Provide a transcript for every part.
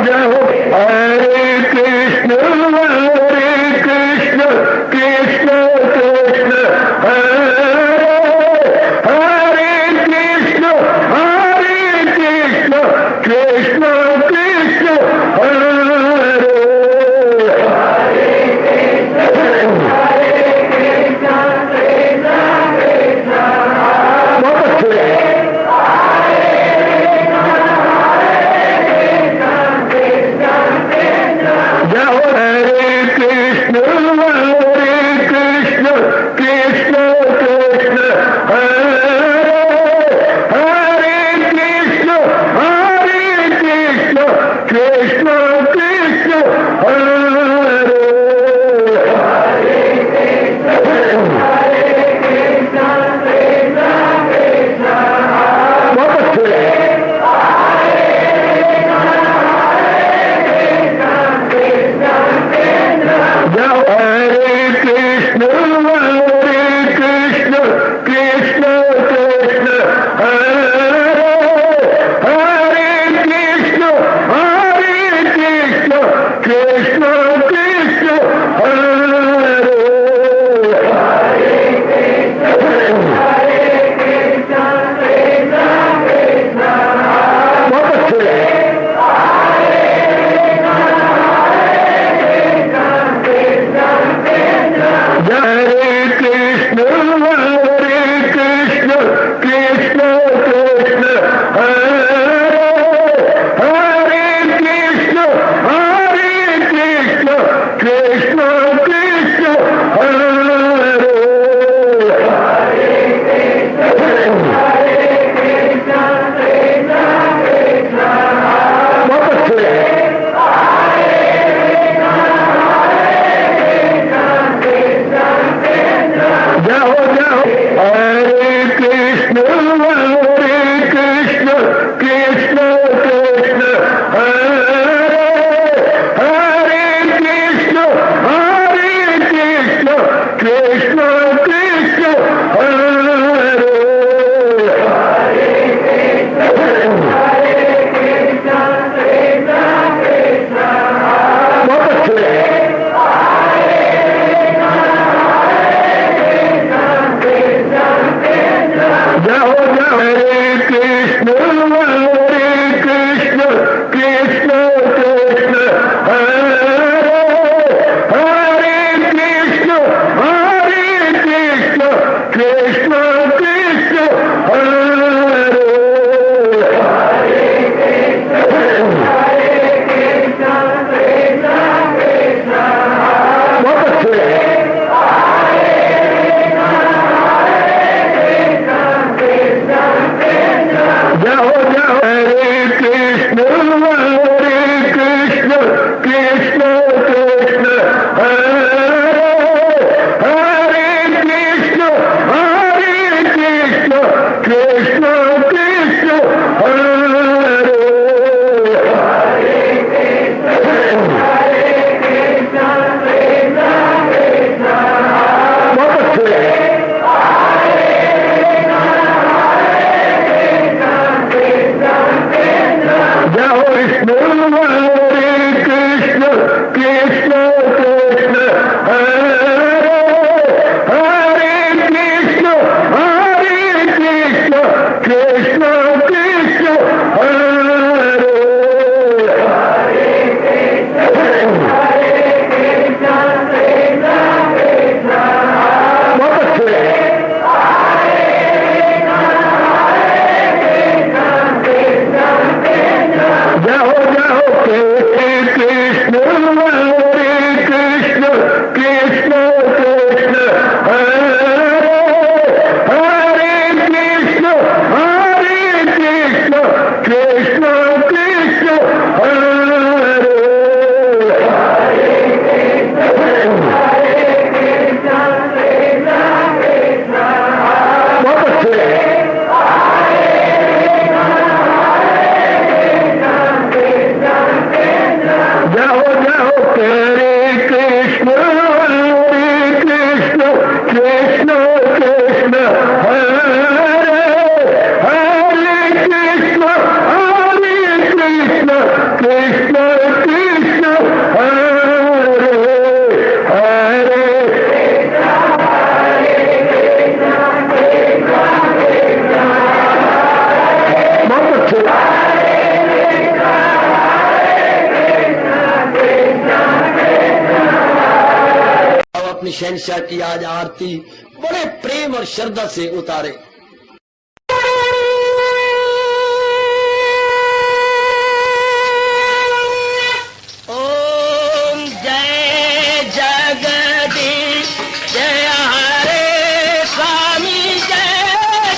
जय हो हरे कृष्ण अपनी शहंशाह की आज आरती बड़े प्रेम और श्रद्धा से उतारे। ओम जय जगदीश जय हरे स्वामी जय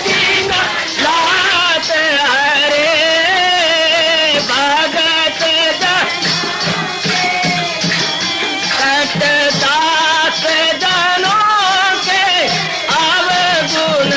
दीनानाथ हरे भगत दास जनों के अवगुण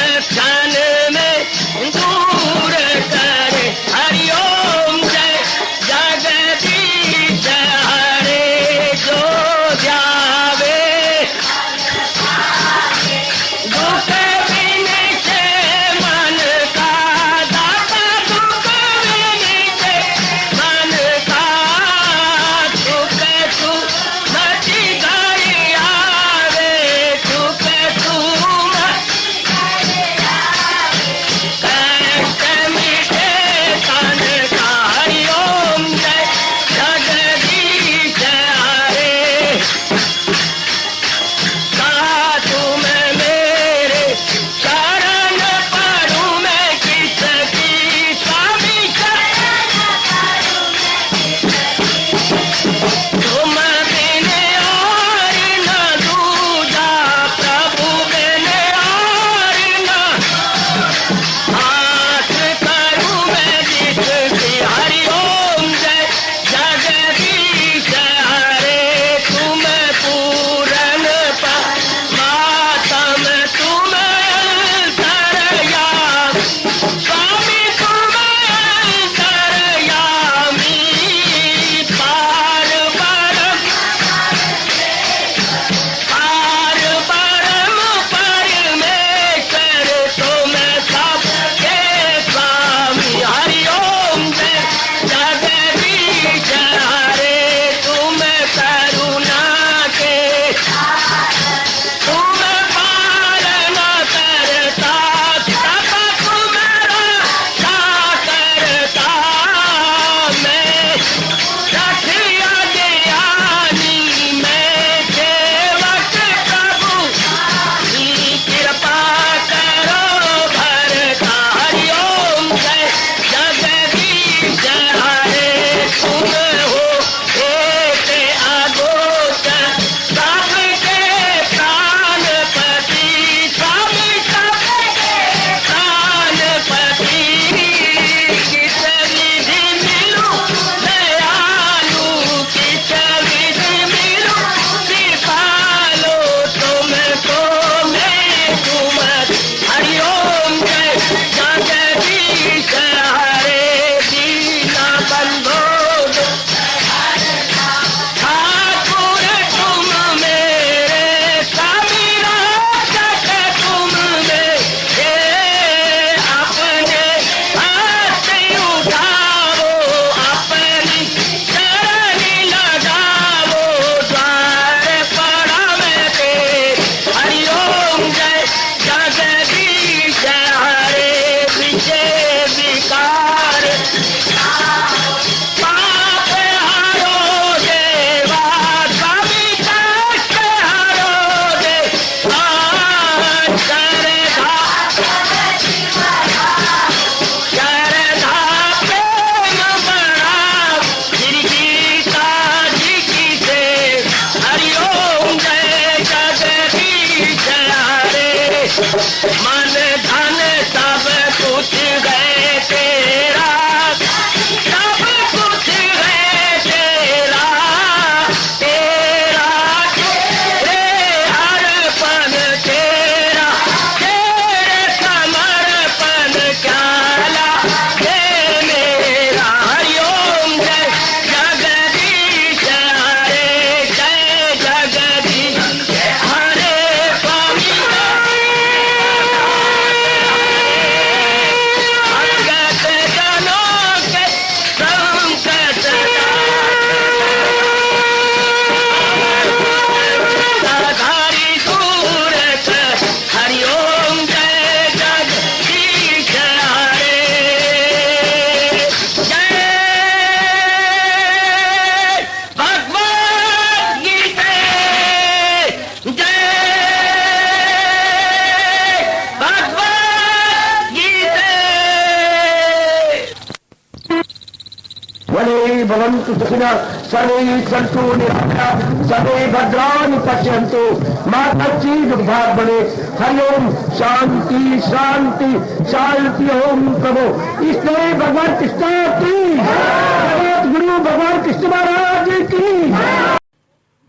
भवन्तु सुखिनः सर्वे सन्तु निरामयाः सर्वे भद्राणि पश्यन्तु मा कश्चित् दुःखात् भवेत्। हरि ओम शांति शांति शांति। ओम प्रभु इसलिए भगवान कृष्ण की जगत गुरु भगवान कृष्ण महाराज की।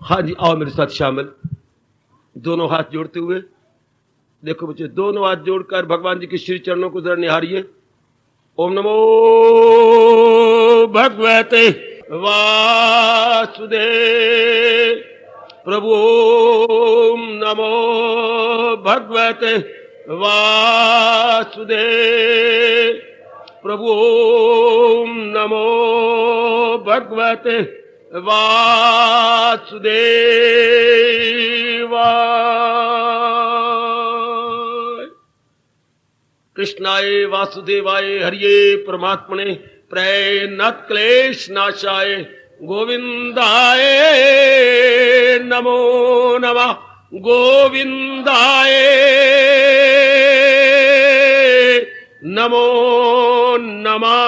हाँ जी, आओ मेरे साथ शामिल, दोनों हाथ जोड़ते हुए। देखो बच्चे, दोनों हाथ जोड़कर भगवान जी के श्री चरणों को जरा निहारिए। ओम नमो भगवते वासुदेव प्रभु। ओम नमो भगवते वासुदेव प्रभु। ओम नमो भगवते वासुदेवाय। कृष्णाय वासुदेवाय हरिये परमात्मने प्रणत क्लेश नाशाय गोविंदाय नमो नमः। गोविंदाय नमो नमः।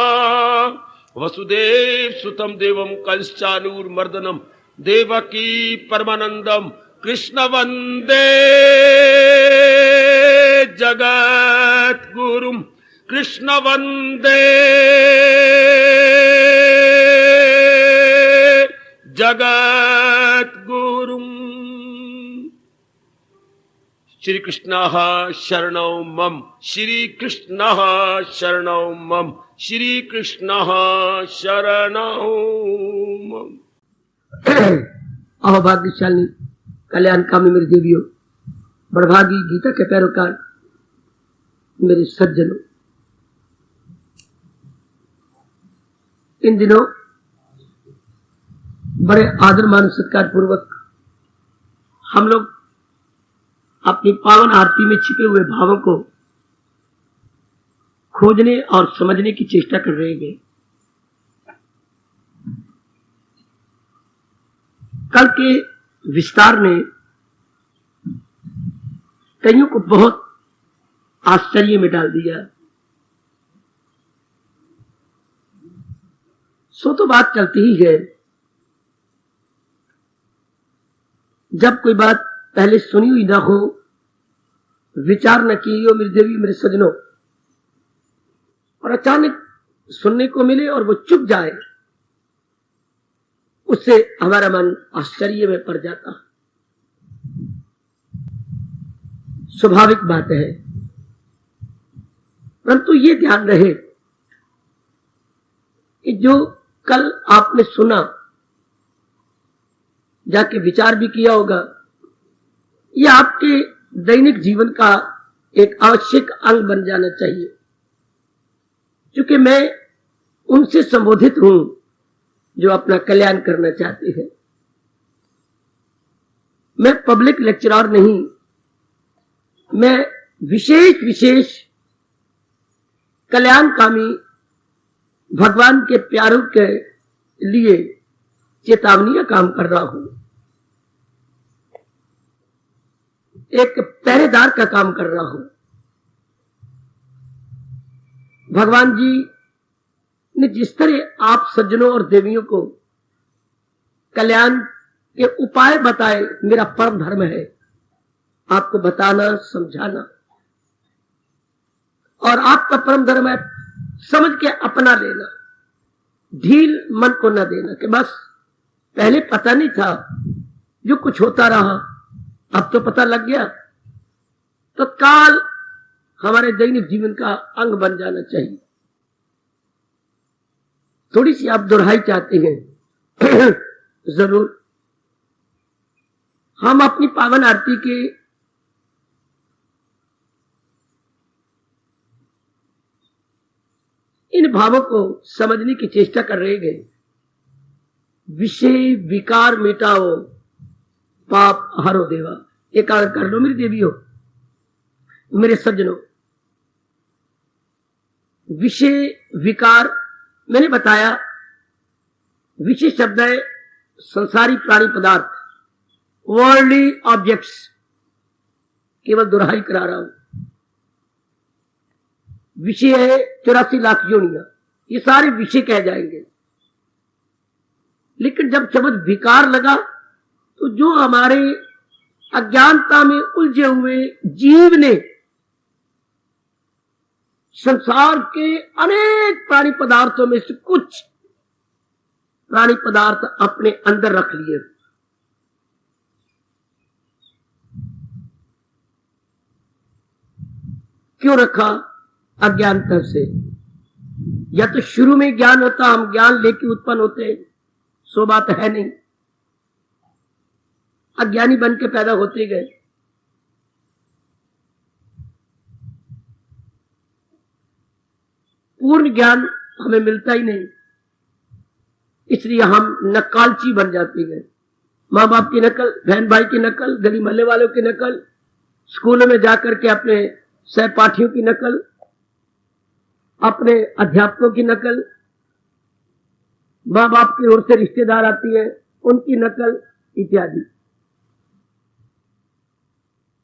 वसुदेव सुतम देवम कंसचानूरमर्दनम देवकी परमानंदम कृष्ण वंदे जगत गुरुम। कृष्ण वंदे जगत गुरुम। श्री कृष्ण शरणौ मम। श्री कृष्ण शरणौ मम। श्री कृष्ण शरणौ मम। अहो भाग्यशाली कल्याणकामी मेरी देवियों, बड़भागी गीता के पैरोकार मेरे सज्जनों, इन दिनों बड़े आदर मान सत्कार पूर्वक हम लोग अपनी पावन आरती में छिपे हुए भावों को खोजने और समझने की चेष्टा कर रहे हैं। कल के विस्तार ने कईयों को बहुत आश्चर्य में डाल दिया। सो तो बात चलती ही है, जब कोई बात पहले सुनी हुई ना हो, विचार न की हो मेरी देवी मेरे सजनों, और अचानक सुनने को मिले और वो चुप जाए, उससे हमारा मन आश्चर्य में पड़ जाता। स्वाभाविक बात है, परंतु ये ध्यान रहे कि जो कल आपने सुना, जाके विचार भी किया होगा, ये आपके दैनिक जीवन का एक आवश्यक अंग बन जाना चाहिए। क्योंकि मैं उनसे संबोधित हूं जो अपना कल्याण करना चाहते हैं। मैं पब्लिक लेक्चरर नहीं, मैं विशेष कल्याणकामी भगवान के प्यारों के लिए चेतावनी का काम कर रहा हूं, एक पहरेदार का काम कर रहा हूं। भगवान जी ने जिस तरह आप सज्जनों और देवियों को कल्याण के उपाय बताए, मेरा परम धर्म है आपको बताना, समझाना, और आपका परम धर्म है समझ के अपना लेना, ढील मन को न देना कि बस पहले पता नहीं था, जो कुछ होता रहा अब तो पता लग गया। तत्काल हमारे दैनिक जीवन का अंग बन जाना चाहिए। थोड़ी सी आप दोहराई चाहते हैं जरूर। हम अपनी पावन आरती के इन भावों को समझने की चेष्टा कर रहे हैं। विषय विकार मिटाओ, पाप हरो देवा। एक कार्य कर लो मेरी देवियों, मेरे सज्जनों। विषय विकार मैंने बताया, विषय शब्द है संसारी प्राणी पदार्थ, वर्ल्डली ऑब्जेक्ट्स, केवल दोहराई करा रहा हूं। विषय है 84 लाख योनियां, ये सारे विषय कह जाएंगे। लेकिन जब शब्द विकार लगा तो जो हमारे अज्ञानता में उलझे हुए जीव ने संसार के अनेक प्राणी पदार्थों में से कुछ प्राणी पदार्थ अपने अंदर रख लिए। क्यों रखा? अज्ञानता से। या तो शुरू में ज्ञान होता, हम ज्ञान लेके उत्पन्न होते, सो बात है नहीं। अज्ञानी बन के पैदा होते गए। पूर्ण ज्ञान हमें मिलता ही नहीं, इसलिए हम नकालची बन जाते गए। माँ बाप की नकल, बहन भाई की नकल, गली मोहल्ले वालों की नकल, स्कूलों में जाकर के अपने सहपाठियों की नकल, अपने अध्यापकों की नकल, माँ बाप की ओर से रिश्तेदार आती है उनकी नकल इत्यादि।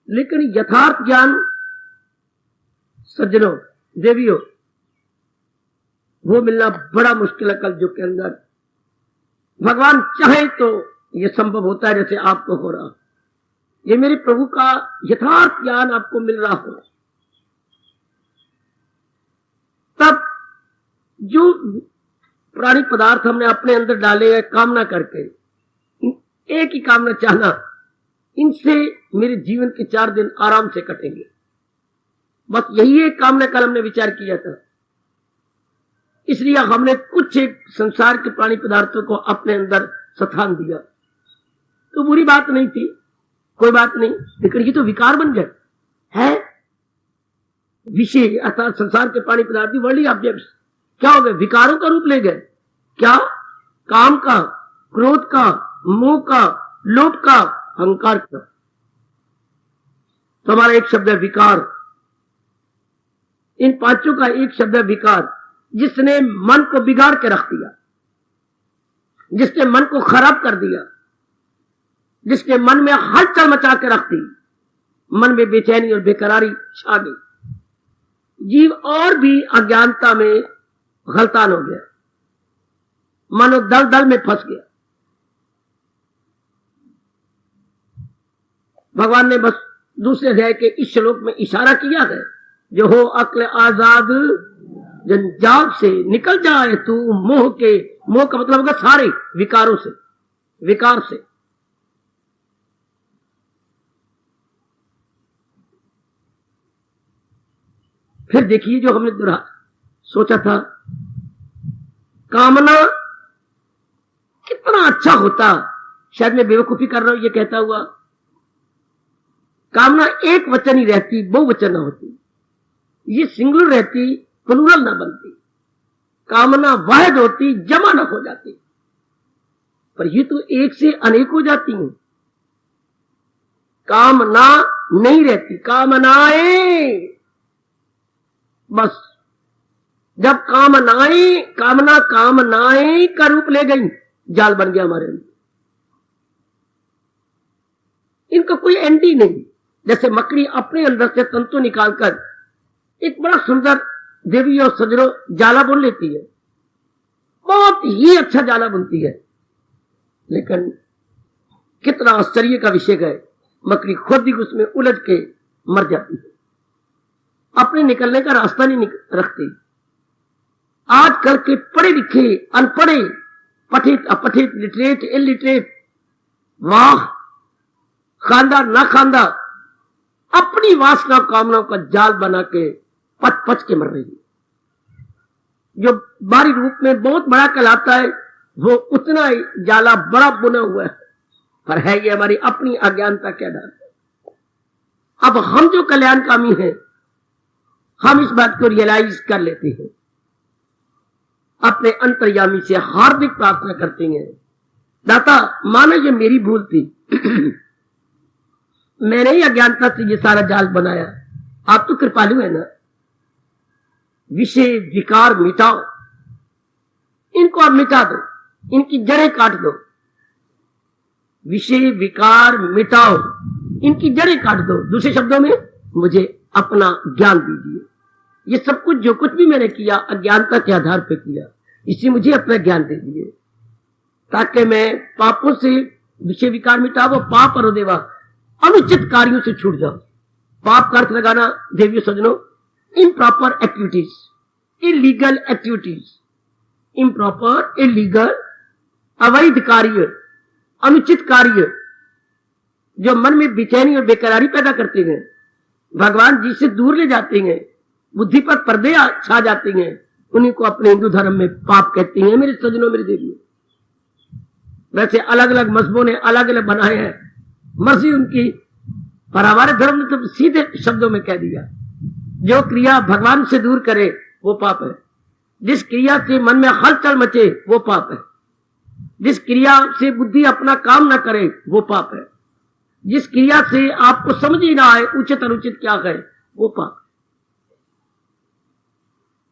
लेकिन यथार्थ ज्ञान सज्जनों, देवियों, वो मिलना बड़ा मुश्किल है कलयुग के अंदर। भगवान चाहे तो ये संभव होता है, जैसे आपको हो रहा। ये मेरे प्रभु का यथार्थ ज्ञान आपको मिल रहा हो, तब जो प्राणी पदार्थ हमने अपने अंदर डाले हैं कामना करके, एक ही कामना चाहना, इनसे मेरे जीवन के 4 दिन आराम से कटेंगे। बस यही एक कामना कल हमने विचार किया था। इसलिए हमने कुछ एक संसार के प्राणी पदार्थों को अपने अंदर स्थान दिया, तो बुरी बात नहीं थी, कोई बात नहीं। लेकिन ये तो विकार बन गए है। विषय अर्थात संसार के प्राणी पदार्थ, वर्ल्डली ऑब्जेक्ट्स क्या हो गए? विकारों का रूप ले गए। क्या? काम का, क्रोध का, मोह का, लोभ का, अहंकार का। तो हमारा एक शब्द है विकार। इन पांचों का एक शब्द है विकार, जिसने मन को बिगाड़ के रख दिया, जिसने मन को खराब कर दिया, जिसने मन में हलचल मचा के रख दी, मन में बेचैनी और बेकरारी छा गई। जीव और भी अज्ञानता में गलतान हो गया, मानो दल दल में फंस गया। भगवान ने बस दूसरे अध्याय के इस श्लोक में इशारा किया है, जो हो अक्ल आजाद जंजाल से निकल जाए तू मोह के। मोह का मतलब होगा सारे विकारों से, विकार से। फिर देखिए जो हमने सोचा था, कामना कितना अच्छा होता। शायद मैं बेवकूफी कर रहा हूं ये कहता हुआ। कामना एक वचन ही रहती, बहुवचन ना होती। ये सिंगुलर रहती, प्लूरल ना बनती। कामना वाहिद होती, जमा न हो जाती। पर ये तो एक से अनेक हो जाती हैं। कामना नहीं रहती, कामनाएं। बस जब कामना कामनाएं का रूप ले गई, जाल बन गया हमारे अंदर। इनका कोई एंड ही नहीं। जैसे मकड़ी अपने अंदर से तंतु निकालकर एक बड़ा सुंदर देवी और सजरों जाला बुन लेती है, बहुत ही अच्छा जाला बुनती है। लेकिन कितना आश्चर्य का विषय है, मकड़ी खुद ही उसमें उलझ के मर जाती है, अपने निकलने का रास्ता नहीं रखती। आजकल के पढ़े लिखे अनपढ़े, पठित अपठित, लिटरेट इलिटरेट, वाह खानदार ना खानदार, अपनी वासना कामनाओं का जाल बना के पच पच के मर रही है। जो बाहरी रूप में बहुत बड़ा कहलाता है, वो उतना ही जाला बड़ा बुना हुआ है, पर है ये हमारी अपनी अज्ञानता के आधार पर। अब हम जो कल्याणकामी हैं, हम इस बात को रियलाइज कर लेते हैं, अपने अंतर्यामी से हार्दिक प्रार्थना करते हैं, दाता मानो ये मेरी भूल थी, मैंने ही अज्ञानता से ये सारा जाल बनाया, आप तो कृपालु है ना। विषय विकार मिटाओ, इनको आप मिटा दो, इनकी जड़ें काट दो। विषय विकार मिटाओ, इनकी जड़ें काट दो। दूसरे शब्दों में मुझे अपना ज्ञान दीजिए। ये सब कुछ जो कुछ भी मैंने किया अज्ञानता के आधार पर किया, इसी मुझे अपना ज्ञान दे दीजिए। ताकि मैं पापों से विषय विकार मिटावो, पाप और देवा अनुचित कार्यों से छूट जाओ। पाप का अर्थ लगाना देवियों सज्जनों, improper activities, illegal activities, improper, illegal, अवैध कार्य, अनुचित कार्य जो मन में बेचैनी और बेकरारी पैदा करते हैं, भगवान जी से दूर ले जाते हैं, बुद्धि पर पर्दे छा जाते हैं, उन्हीं को अपने हिंदू धर्म में पाप कहते हैं मेरे सज्जनों, मेरे देवियों। वैसे अलग अलग मजहबों ने अलग अलग बनाए हैं, मर्जी उनकी, पर हमारे धर्म ने तो सीधे शब्दों में कह दिया, जो क्रिया भगवान से दूर करे वो पाप है, जिस क्रिया से मन में हलचल मचे वो पाप है, जिस क्रिया से बुद्धि अपना काम न करे वो पाप है, जिस क्रिया से आपको समझ ही ना आए उचित अनुचित क्या है वो पाप।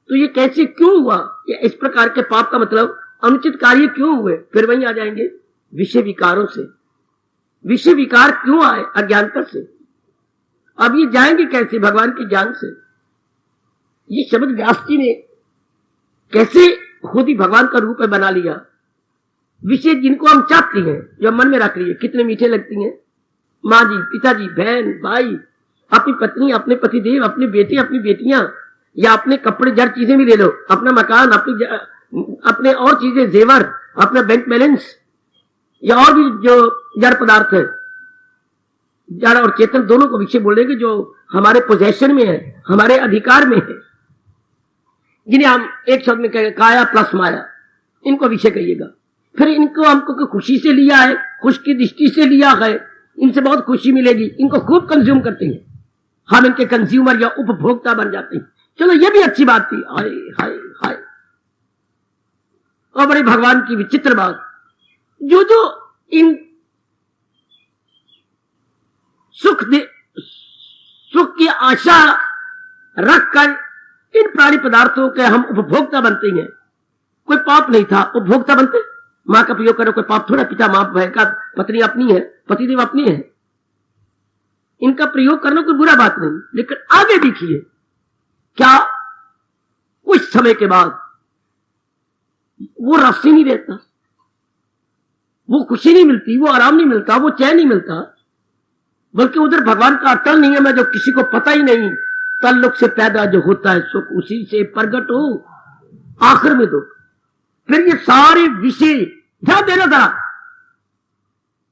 तो ये कैसे क्यों हुआ? ये इस प्रकार के पाप का मतलब अनुचित कार्य क्यों हुए? फिर वहीं आ जाएंगे विषय विकारों से। विषय विकार क्यों आए? अज्ञानता से। अब ये जाएंगे कैसे? भगवान के ज्ञान से। ये शब्द व्यास जी ने कैसे खुद ही भगवान का रूप बना लिया। विषय जिनको हम चाहते हैं, जो मन में रख लिए, कितने मीठे लगती हैं। माँ जी, पिताजी, बहन, भाई, अपनी पत्नी, अपने पतिदेव, अपने बेटे, अपनी बेटियां, या अपने कपड़े, जड़ चीजें भी ले लो, अपना मकान, अपने और चीजें, जेवर, अपना बैंक बैलेंस, या और भी जो जड़ पदार्थ है, जड़ और चेतन दोनों को विषय बोलेंगे, जो हमारे पोजेशन में है, हमारे अधिकार में है, जिन्हें हम एक शब्द में कहेंगे काया प्लस माया, इनको विषय कहिएगा। फिर इनको हमको खुशी से लिया है, खुश की दृष्टि से लिया है, इनसे बहुत खुशी मिलेगी, इनको खूब कंज्यूम करते हैं, हम इनके कंज्यूमर या उपभोक्ता बन जाते हैं। चलो ये भी अच्छी बात थी। हाय हाय हाय। और बड़े भगवान की विचित्र बात, जो जो इन सुख की आशा रखकर इन प्राणी पदार्थों के हम उपभोक्ता बनते हैं, कोई पाप नहीं था, उपभोक्ता बनते। मां का प्रयोग करो, कोई पाप थोड़ा। पिता, मां, बहन का, पत्नी अपनी है, पतिदेव अपनी है, इनका प्रयोग करना कोई बुरा बात नहीं। लेकिन आगे देखिए, क्या कुछ समय के बाद वो रस ही नहीं रहता, वो खुशी नहीं मिलती, वो आराम नहीं मिलता, वो चैन नहीं मिलता, बल्कि उधर भगवान का अटल नियम है जो किसी को पता ही नहीं। तल्लुक से पैदा जो होता है सुख, उसी से प्रगट हो आखिर में दुख। फिर ये सारे विषय ध्यान देना था,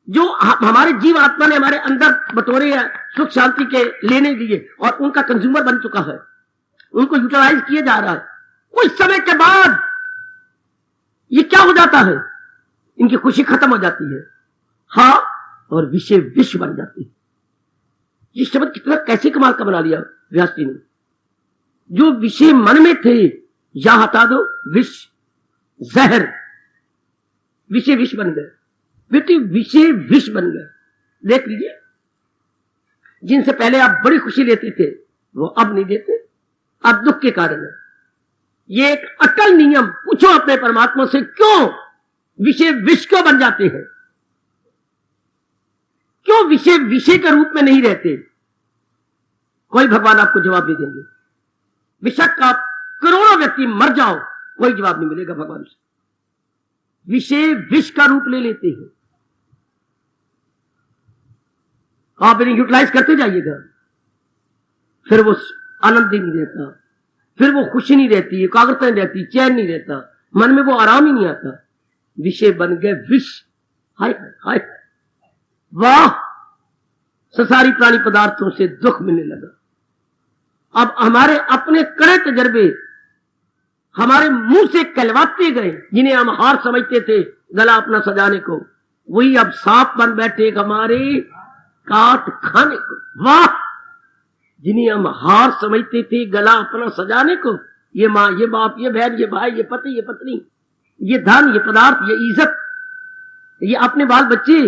जो हमारे जीव आत्मा ने हमारे अंदर बटोरे हैं सुख शांति के लेने दिए, और उनका कंज्यूमर बन चुका है, उनको यूटिलाइज किया जा रहा है। कुछ समय के बाद ये क्या हो जाता है? इनकी खुशी खत्म हो जाती है, हाँ, और विषय विष बन जाती है। ये शब्द कितना कैसे कमाल का बना लिया व्यास जी ने। जो विषय मन में थे या हटा दो, विष, जहर, विषय विष बन गए। बेटे विषय विष बन गए। देख लीजिए, जिनसे पहले आप बड़ी खुशी लेते थे वो अब नहीं देते, अब दुख के कारण है। ये एक अटल नियम। पूछो अपने परमात्मा से, क्यों विषय विष क्यों बन जाते हैं? क्यों विषय विषय के रूप में नहीं रहते? कोई भगवान आपको जवाब नहीं देंगे। बेशक आप करोड़ों व्यक्ति मर जाओ, कोई जवाब नहीं मिलेगा भगवान से। विषय विष का रूप ले लेते हैं। आप इन्हें यूटिलाइज करते जाइएगा, फिर वो आनंद ही नहीं रहता, फिर वो खुशी नहीं रहती, एकाग्रता नहीं रहती, चैन नहीं रहता, मन में वो आराम ही नहीं आता। विषय बन गए विष। हाय हाय, वाह! संसारी प्राणी पदार्थों से दुख मिलने लगा। अब हमारे अपने कड़े तजर्बे हमारे मुंह से कहलवाते गए, जिन्हें हम हार समझते थे गला अपना सजाने को, वही अब सांप बन बैठे हमारे काट खाने को। वाह! जिन्हें हम हार समझते थे गला अपना सजाने को, ये माँ, ये बाप, ये बहन, ये भाई, ये पति, ये पत्नी, ये धन, ये पदार्थ, ये इज्जत, ये अपने बाल बच्चे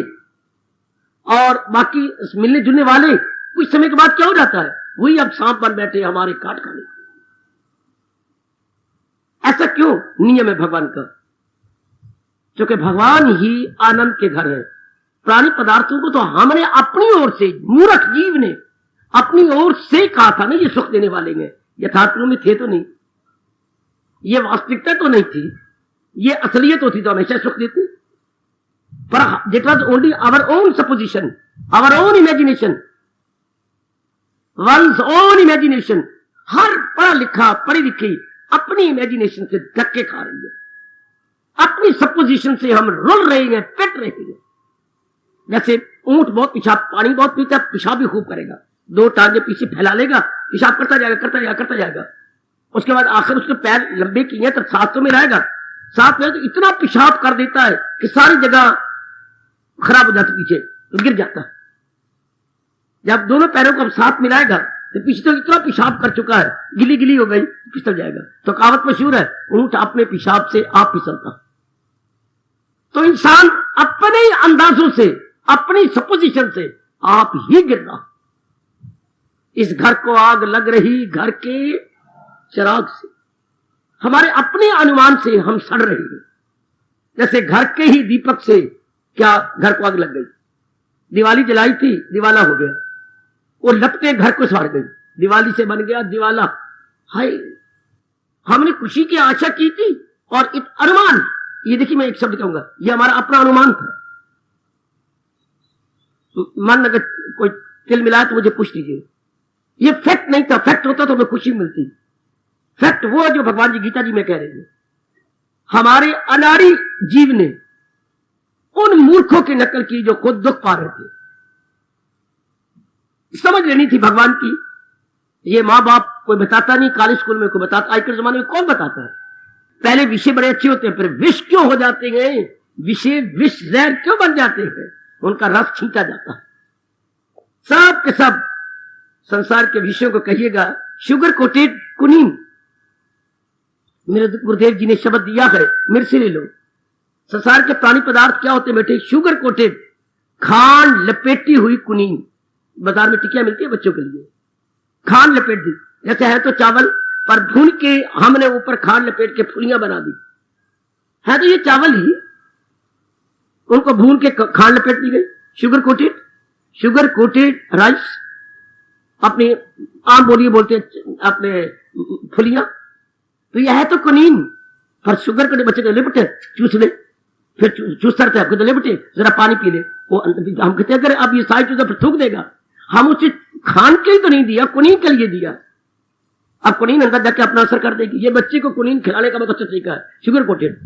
और बाकी मिलने जुलने वाले, कुछ समय के बाद क्या हो जाता है? वही अब सांप बन बैठे हमारे काट खाने। ऐसा क्यों? नियम है भगवान का, क्योंकि भगवान ही आनंद के घर है। प्राणी पदार्थों को तो हमने अपनी ओर से, मूर्ख जीव ने अपनी ओर से कहा था ना ये सुख देने वाले हैं। यथार्थ में थे तो नहीं, ये वास्तविकता तो नहीं थी, ये असलियत होती तो हमेशा सुख देती। But it was only our own supposition, our own imagination, one's own imagination. हर पढ़ा लिखा पढ़ी लिखी अपनी इमेजिनेशन से धक्के खा रही है, अपनी सपोजिशन से हम रुल रहे हैं, पिट रहे हैं। जैसे ऊंट बहुत पेशाब, पानी बहुत पीता है, पेशाब भी खूब करेगा, दो टांगे पीछे फैला लेगा, पेशाब करता जाएगा करता जाएगा करता जाएगा। उसके बाद आखिर उसके पैर लंबे किए तो सांस में रहेगा, सांस में तो इतना पेशाब कर देता है कि सारी जगह खराब हो जाती, पीछे तो गिर जाता है। जब दोनों पैरों को अब साथ मिलाएगा तो पीछे तो इतना पेशाब कर चुका है, गिली गिली हो गई, फिसल जाएगा। तो कहावत मशहूर है, ऊंट अपने पेशाब से आप फिसलता। तो इंसान अपने अंदाजों से, अपनी सपोजिशन से आप ही गिर रहा। इस घर को आग लग रही घर के चिराग से, हमारे अपने अनुमान से हम सड़ रहे हैं। जैसे घर के ही दीपक से क्या घर को आग लग गई। दिवाली जलाई थी, दिवाला हो गया, वो लपटे घर को सड़ गई, दिवाली से बन गया दिवाला। हाय, हमने खुशी की आशा की थी और एक अनुमान, ये देखिए मैं एक शब्द कहूंगा, ये हमारा अपना अनुमान था। मन अगर कोई तिल मिलाए तो मुझे पूछ लीजिए, ये फैक्ट नहीं था, फैक्ट होता तो हमें खुशी मिलती। फैक्ट वो जो भगवान जी गीता जी में कह रहे हैं, हमारे अनाड़ी जीव ने उन मूर्खों की नकल की जो खुद दुख पा रहे थे। समझ लेनी थी भगवान की। ये माँ बाप कोई बताता नहीं, कॉलेज स्कूल में कोई बताता, आजकल जमाने में कौन बताता है। पहले विषय बड़े अच्छे होते हैं, फिर विष क्यों हो जाते हैं, विषय विष जहर क्यों बन जाते हैं, उनका रस छींटा जाता है। सब के सब संसार के विषयों को कहिएगा शुगर कोटेड कुनीन। मेरे गुरुदेव जी ने शब्द दिया है, मेरे से ले लो। संसार के प्राणी पदार्थ क्या होते हैं बेटे, शुगर कोटेड, खांड लपेटी हुई कुनीन। बाजार में टिकिया मिलती है बच्चों के लिए, खांड लपेट दी, जैसे है तो चावल पर भून के हमने ऊपर खांड लपेट के फुलियां बना दी, है तो ये चावल ही, उनको भून के खांड लपेट दी गई। शुगर कोटेड राइस, अपने आम बोलिए बोलते हैं अपने फुलियां, तो यह है तो कुनीन, पर शुगर के बच्चे को लिपटे चूस ले, फिर चूसता रहता है, आपको तो लिपटे जरा पानी पी ले, वो हम कहते हैं अगर अब ये सारी चीजें फिर थूक देगा, हम उसे खान के लिए तो नहीं दिया, कुनीन के लिए दिया। अब कुनीन अंदर जाके अपना असर कर देगी। ये बच्चे को कुनीन खिलाने का बहुत अच्छा तरीका है, शुगर कोटेड।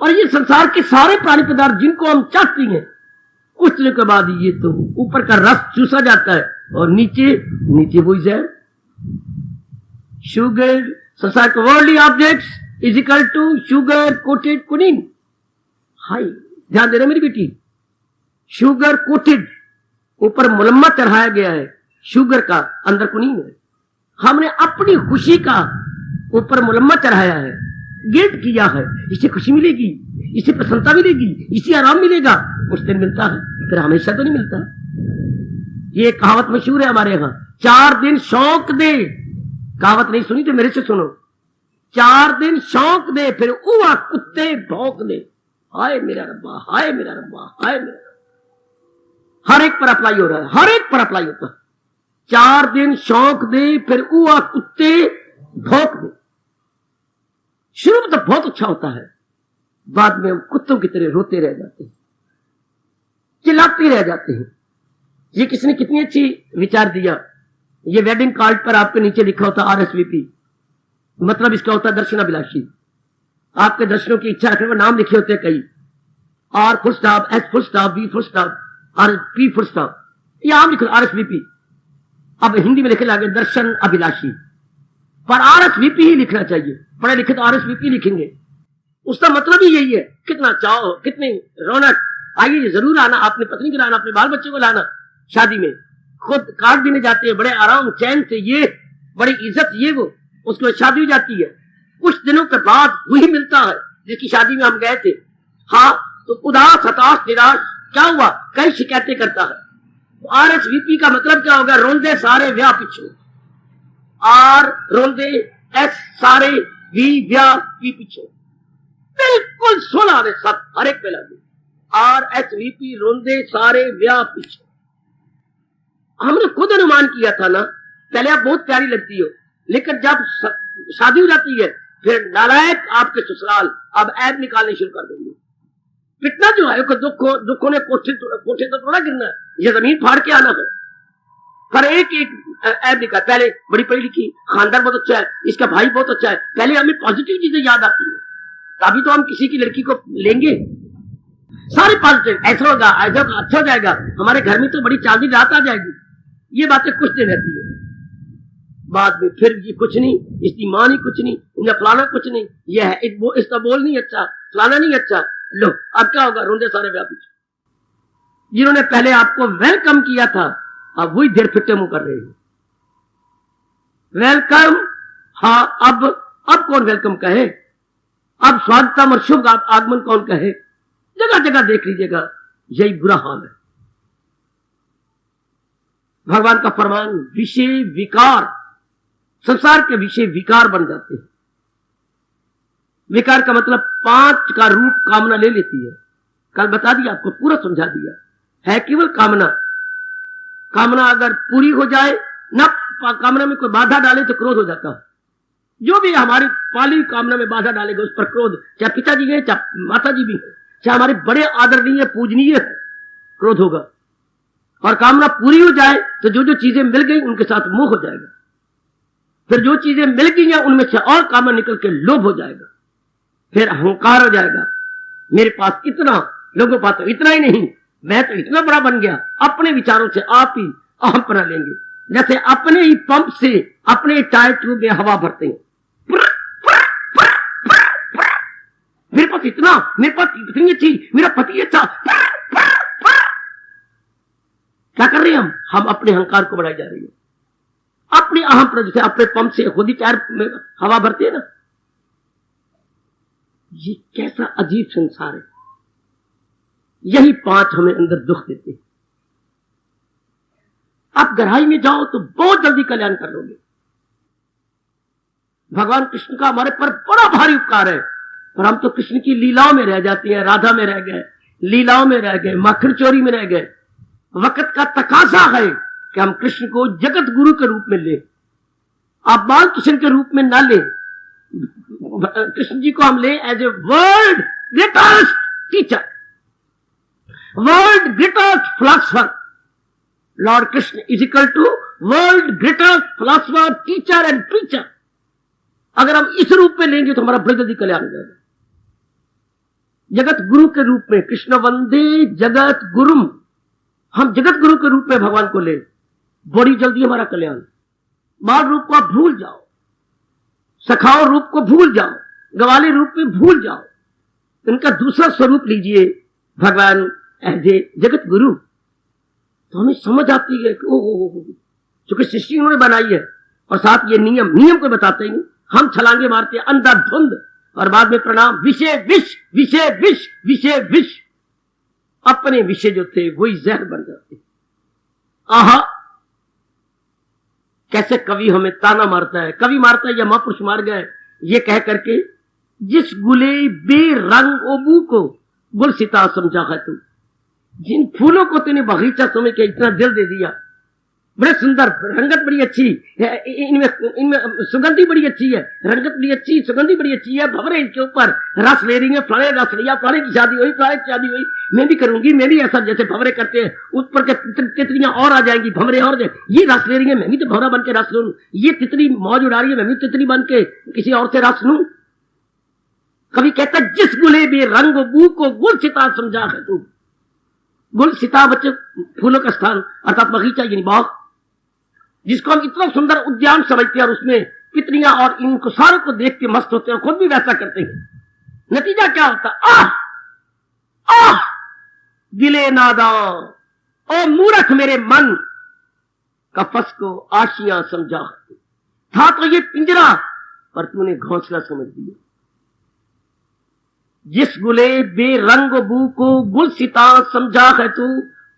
और ये संसार के सारे प्राणी पदार्थ जिनको हम चाहते हैं, कुछ दिनों के बाद ये तो ऊपर का रस चूसा जाता है और नीचे वही जहर। शुगर, संसार के worldly objects is equal to sugar coated quinine. हाय, ध्यान दे रहे मेरी बेटी, शुगर कोटेड, ऊपर मुलम्मा चढ़ाया गया है शुगर का, अंदर कुनीन है। हमने अपनी खुशी का ऊपर मुलम्मा चढ़ाया है, गिल्ट किया है, इससे खुशी मिलेगी, इससे प्रसन्नता मिलेगी, इससे आराम मिलेगा। उस दिन मिलता है, फिर हमेशा तो नहीं मिलता। ये कहावत मशहूर है हमारे यहाँ, 4 दिन शौक दे। कहावत नहीं सुनी तो मेरे से सुनो, 4 दिन शौक दे, फिर उआ कुत्ते भौंक दे। हाय मेरा रब्बा, हाय मेरा रब्बा, हाय मेरा रब्बा। हर एक पर अप्लाई हो रहा है, हर एक पर अप्लाई होता है। 4 दिन शौक दे, फिर उआ कुत्ते भौंक दे। शुरू में तो बहुत अच्छा होता है, बाद में हम कुत्तों की तरह रोते रह जाते हैं, चिल्लाते रह जाते हैं। ये किसने कितनी अच्छी विचार दिया। ये वेडिंग कार्ड पर आपके नीचे लिखा होता RSVP, मतलब इसका होता है दर्शनाभिलाषी। आपके दर्शनों की इच्छा रखने पर नाम लिखे होते हैं कई, R full stop, S full stop, V full stop और P फुल स्टॉप, ये आम लिखो RSVP। अब हिंदी में लिखे लागे दर्शन अभिलाषी, पर RSVP ही लिखना चाहिए। पढ़े लिखे तो RSVP लिखेंगे, उसका मतलब ही यही है, कितना चाहो, कितनी रौनक, आइए जरूर आना, अपनी पत्नी को लाना, अपने बाल बच्चों को लाना। शादी में खुद कार्ड देने जाते हैं बड़े आराम चैन से, ये बड़ी इज्जत, ये वो, उसके बाद शादी हो जाती है। कुछ दिनों के बाद वही मिलता है जिसकी शादी में हम गए थे। हाँ, तो उदास, हताश, निराश, क्या हुआ, कई शिकायतें करता है। RSVP का मतलब क्या होगा, रोंदे सारे व्याह पिछो। R रोंदे, S सारे, V व्याह, P पिछो। बिल्कुल 16 में सब हर एक पे लागू। RSVP रोंदे सारे व्याह पिछो। हमने खुद अनुमान किया था ना, पहले आप बहुत प्यारी लगती हो, लेकिन जब शादी हो जाती है फिर नालायक आपके ससुराल अब ऐब निकालने शुरू कर देंगे, पिटना जो है दुखों ने कोठे तो थोड़ा गिरना है, ये जमीन फाड़ के आना है। पर एक ऐप लिखा, पहले बड़ी पढ़ी लिखी, खानदान बहुत अच्छा है, इसका भाई बहुत अच्छा है, पहले हमें पॉजिटिव चीजें याद आती है, तभी तो हम किसी की लड़की को लेंगे। सारे पॉजिटिव, ऐसा होगा, ऐसा होगा, अच्छा हो जाएगा, हमारे घर में तो बड़ी चांदी रात आ जाएगी, ये बातें कुछ दिन रहती है। बाद में फिर ये कुछ नहीं, इसकी माँ नहीं कुछ नहीं, इनका फलाना कुछ नहीं, ये है इसका बोल नहीं अच्छा, फलाना नहीं अच्छा, लो अब क्या होगा, रोंदे सारे व्यापी। जिन्होंने पहले आपको वेलकम किया था, अब वही देर फिट्टे मुंह कर रहे हैं। वेलकम, हाँ अब कौन वेलकम कहे, अब स्वागतम और शुभ आगमन कौन कहे, जगह जगह देख लीजिएगा यही बुरा हाल है। भगवान का फरमान, विषय विकार, संसार के विषय विकार बन जाते हैं। विकार का मतलब 5 का रूप कामना ले लेती है। कल बता दिया आपको, पूरा समझा दिया, है केवल कामना। कामना अगर पूरी हो जाए ना, कामना में कोई बाधा डाले तो क्रोध हो जाता है। जो भी हमारी पाली कामना में बाधा डालेगा उस पर क्रोध, चाहे पिताजी है चाहे माता जी भी है, चाहे हमारे बड़े आदरणीय पूजनीय है, क्रोध होगा। और कामना पूरी हो जाए तो जो जो चीजें मिल गई उनके साथ मोह हो जाएगा, फिर जो चीजें मिल गई हैं उनमें से और कामना निकल के लोभ हो जाएगा, फिर अहंकार हो जाएगा, मेरे पास इतना, लोगों के पास तो इतना ही नहीं, मैं तो इतना बड़ा बन गया। अपने विचारों से आप ही अहम बना लेंगे, जैसे अपने ही पंप से अपने टायर ट्यूब में हवा भरते हैं। मेरे पास इतना, मेरे पास इतनी अच्छी, मेरा पति अच्छा, क्या कर रहे हैं हम अपने अहंकार को बढ़ाई जा रही है। अपने अहम पर जैसे अपने पंप से खुद ही टायर में हवा भरते हैं ना, ये कैसा अजीब संसार है। यही 5 हमें अंदर दुख देते हैं। आप गहराई में जाओ तो बहुत जल्दी कल्याण कर लोगे। भगवान कृष्ण का हमारे पर बड़ा भारी उपकार है, पर हम तो कृष्ण की लीलाओं में रह जाते हैं, राधा में रह गए, लीलाओं में रह गए, माखन चोरी में रह गए। वक्त का तकाजा है कि हम कृष्ण को जगत गुरु के रूप में ले, आप बाल कृष्ण के रूप में ना ले। कृष्ण जी को हम ले as a world greatest teacher, world greatest philosopher. Lord Krishna is equal to world greatest philosopher, teacher and preacher. अगर हम इस रूप में लेंगे तो हमारा बड़ी जल्दी कल्याण हो जाएगा। जगत गुरु के रूप में, कृष्ण वंदे जगत गुरुम, हम जगत गुरु के रूप में भगवान को ले, बड़ी जल्दी हमारा कल्याण। बाल रूप को आप भूल जाओ, सखाओ रूप को भूल जाओ, गवाले रूप में भूल जाओ, इनका दूसरा स्वरूप लीजिए भगवान एज ए जगत गुरु। तो हमें समझ आती है कि ओ चूंकि सृष्टि उन्होंने बनाई है और साथ ये नियम को बताते ही हम छलांगे मारते हैं अंधाधुंध, और बाद में प्रणाम, विषय विष, विषय विष, विषय विष। अपने विषय जो थे वही जहर बन जाते। आहा, कैसे कवि हमें ताना मारता है, कवि मारता है या महापुरुष मार गए, ये कह करके, जिस गुले बेरंग ओबू को गुल सिता समझा है तू। जिन फूलों को तूने बगीचा समझ के इतना दिल दे दिया, बड़े सुंदर, रंगत बड़ी अच्छी है, इनमें सुगंधी बड़ी अच्छी है, रंगत बड़ी अच्छी, सुगंधी बड़ी अच्छी है, भंवरे इनके ऊपर रस ले रही है, फलाने रस लिया, फलाने की शादी हुई, फलाने की शादी हुई, मैं भी करूंगी, मैं भी ऐसा जैसे भंवरे करते हैं, ऊपर के तितलियां और आ जाएंगी, भंवरे और ये रस ले रही है, मैं भी तो भंवरा बन के रस लूं, ये तितली मौज उड़ा रही है, मैं भी तितली बन के किसी और से रस लूं। कभी कहता, जिस गुले भी रंग बू को गुल सिता समझा है तू। गुल सिता बच्चे फूलों का स्थान अर्थात बगीचा यानी बाग, जिसको हम इतना सुंदर उद्यान समझते हैं और उसमें तितलियां और इनको सारों को देख के मस्त होते हैं, खुद भी वैसा करते हैं। नतीजा क्या होता? आह दिले नादा, ओ मूर्ख मेरे मन, कफस को आशियां समझा। था तो ये पिंजरा, पर तूने घोंसला समझ दिया। जिस गुले बेरंग बू को गुल सिता समझा है तू,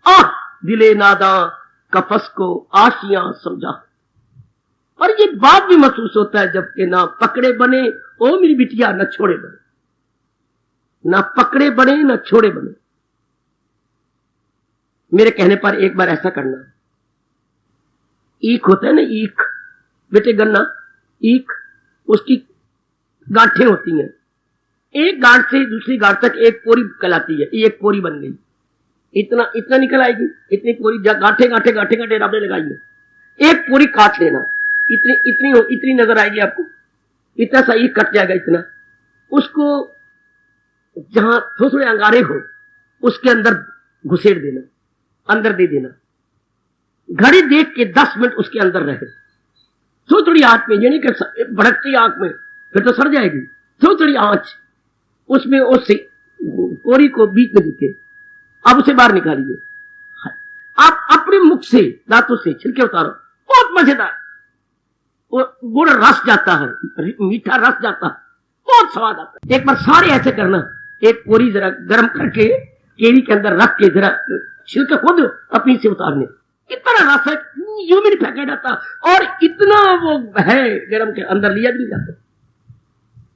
आह दिले नादा, कफस को आशियां समझा। पर ये बात भी महसूस होता है जबकि ना पकड़े बने, ओ मेरी बिटिया, न छोड़े बने, ना पकड़े बने न छोड़े बने। मेरे कहने पर एक बार ऐसा करना, ईख होता है ना, ईख बेटे, गन्ना ईख, उसकी गांठें होती हैं, एक गांठ से दूसरी गांठ तक एक पोरी कहलाती है, ये एक पोरी बन गई, इतना इतना निकल आएगी, इतनी पोरी गांठे गांठे गांठे गांठे आपने लगाई है, एक पोरी काट लेना, इतनी इतनी इतनी नजर आएगी आपको, इतना सा ये कट जाएगा इतना, उसको जहां थोड़े थोड़े अंगारे हो उसके अंदर घुसेड़ देना, अंदर दे देना, घड़ी देख के 10 मिनट उसके अंदर रहे, थोड़ी थोड़ी आंच में, ये नहीं कि भड़कती आंख में फिर तो सड़ जाएगी, थोड़ी थोड़ी आंच उसमें उस कोरी को बीच में दिखे, अब उसे बाहर निकालिए, आप अपने मुख से दांतों से छिलके उतारो, बहुत मजेदार, वो गुड़ रस जाता है, मीठा रस जाता है, बहुत स्वाद आता है। एक बार सारे ऐसे करना, एक कोरी जरा गर्म करके केरी के अंदर रख के जरा छिलके खुद अपनी से उतारने, इतना रस है यूं भी नहीं फेंका जाता, और इतना वो है गर्म के अंदर लिया भी नहीं जाता।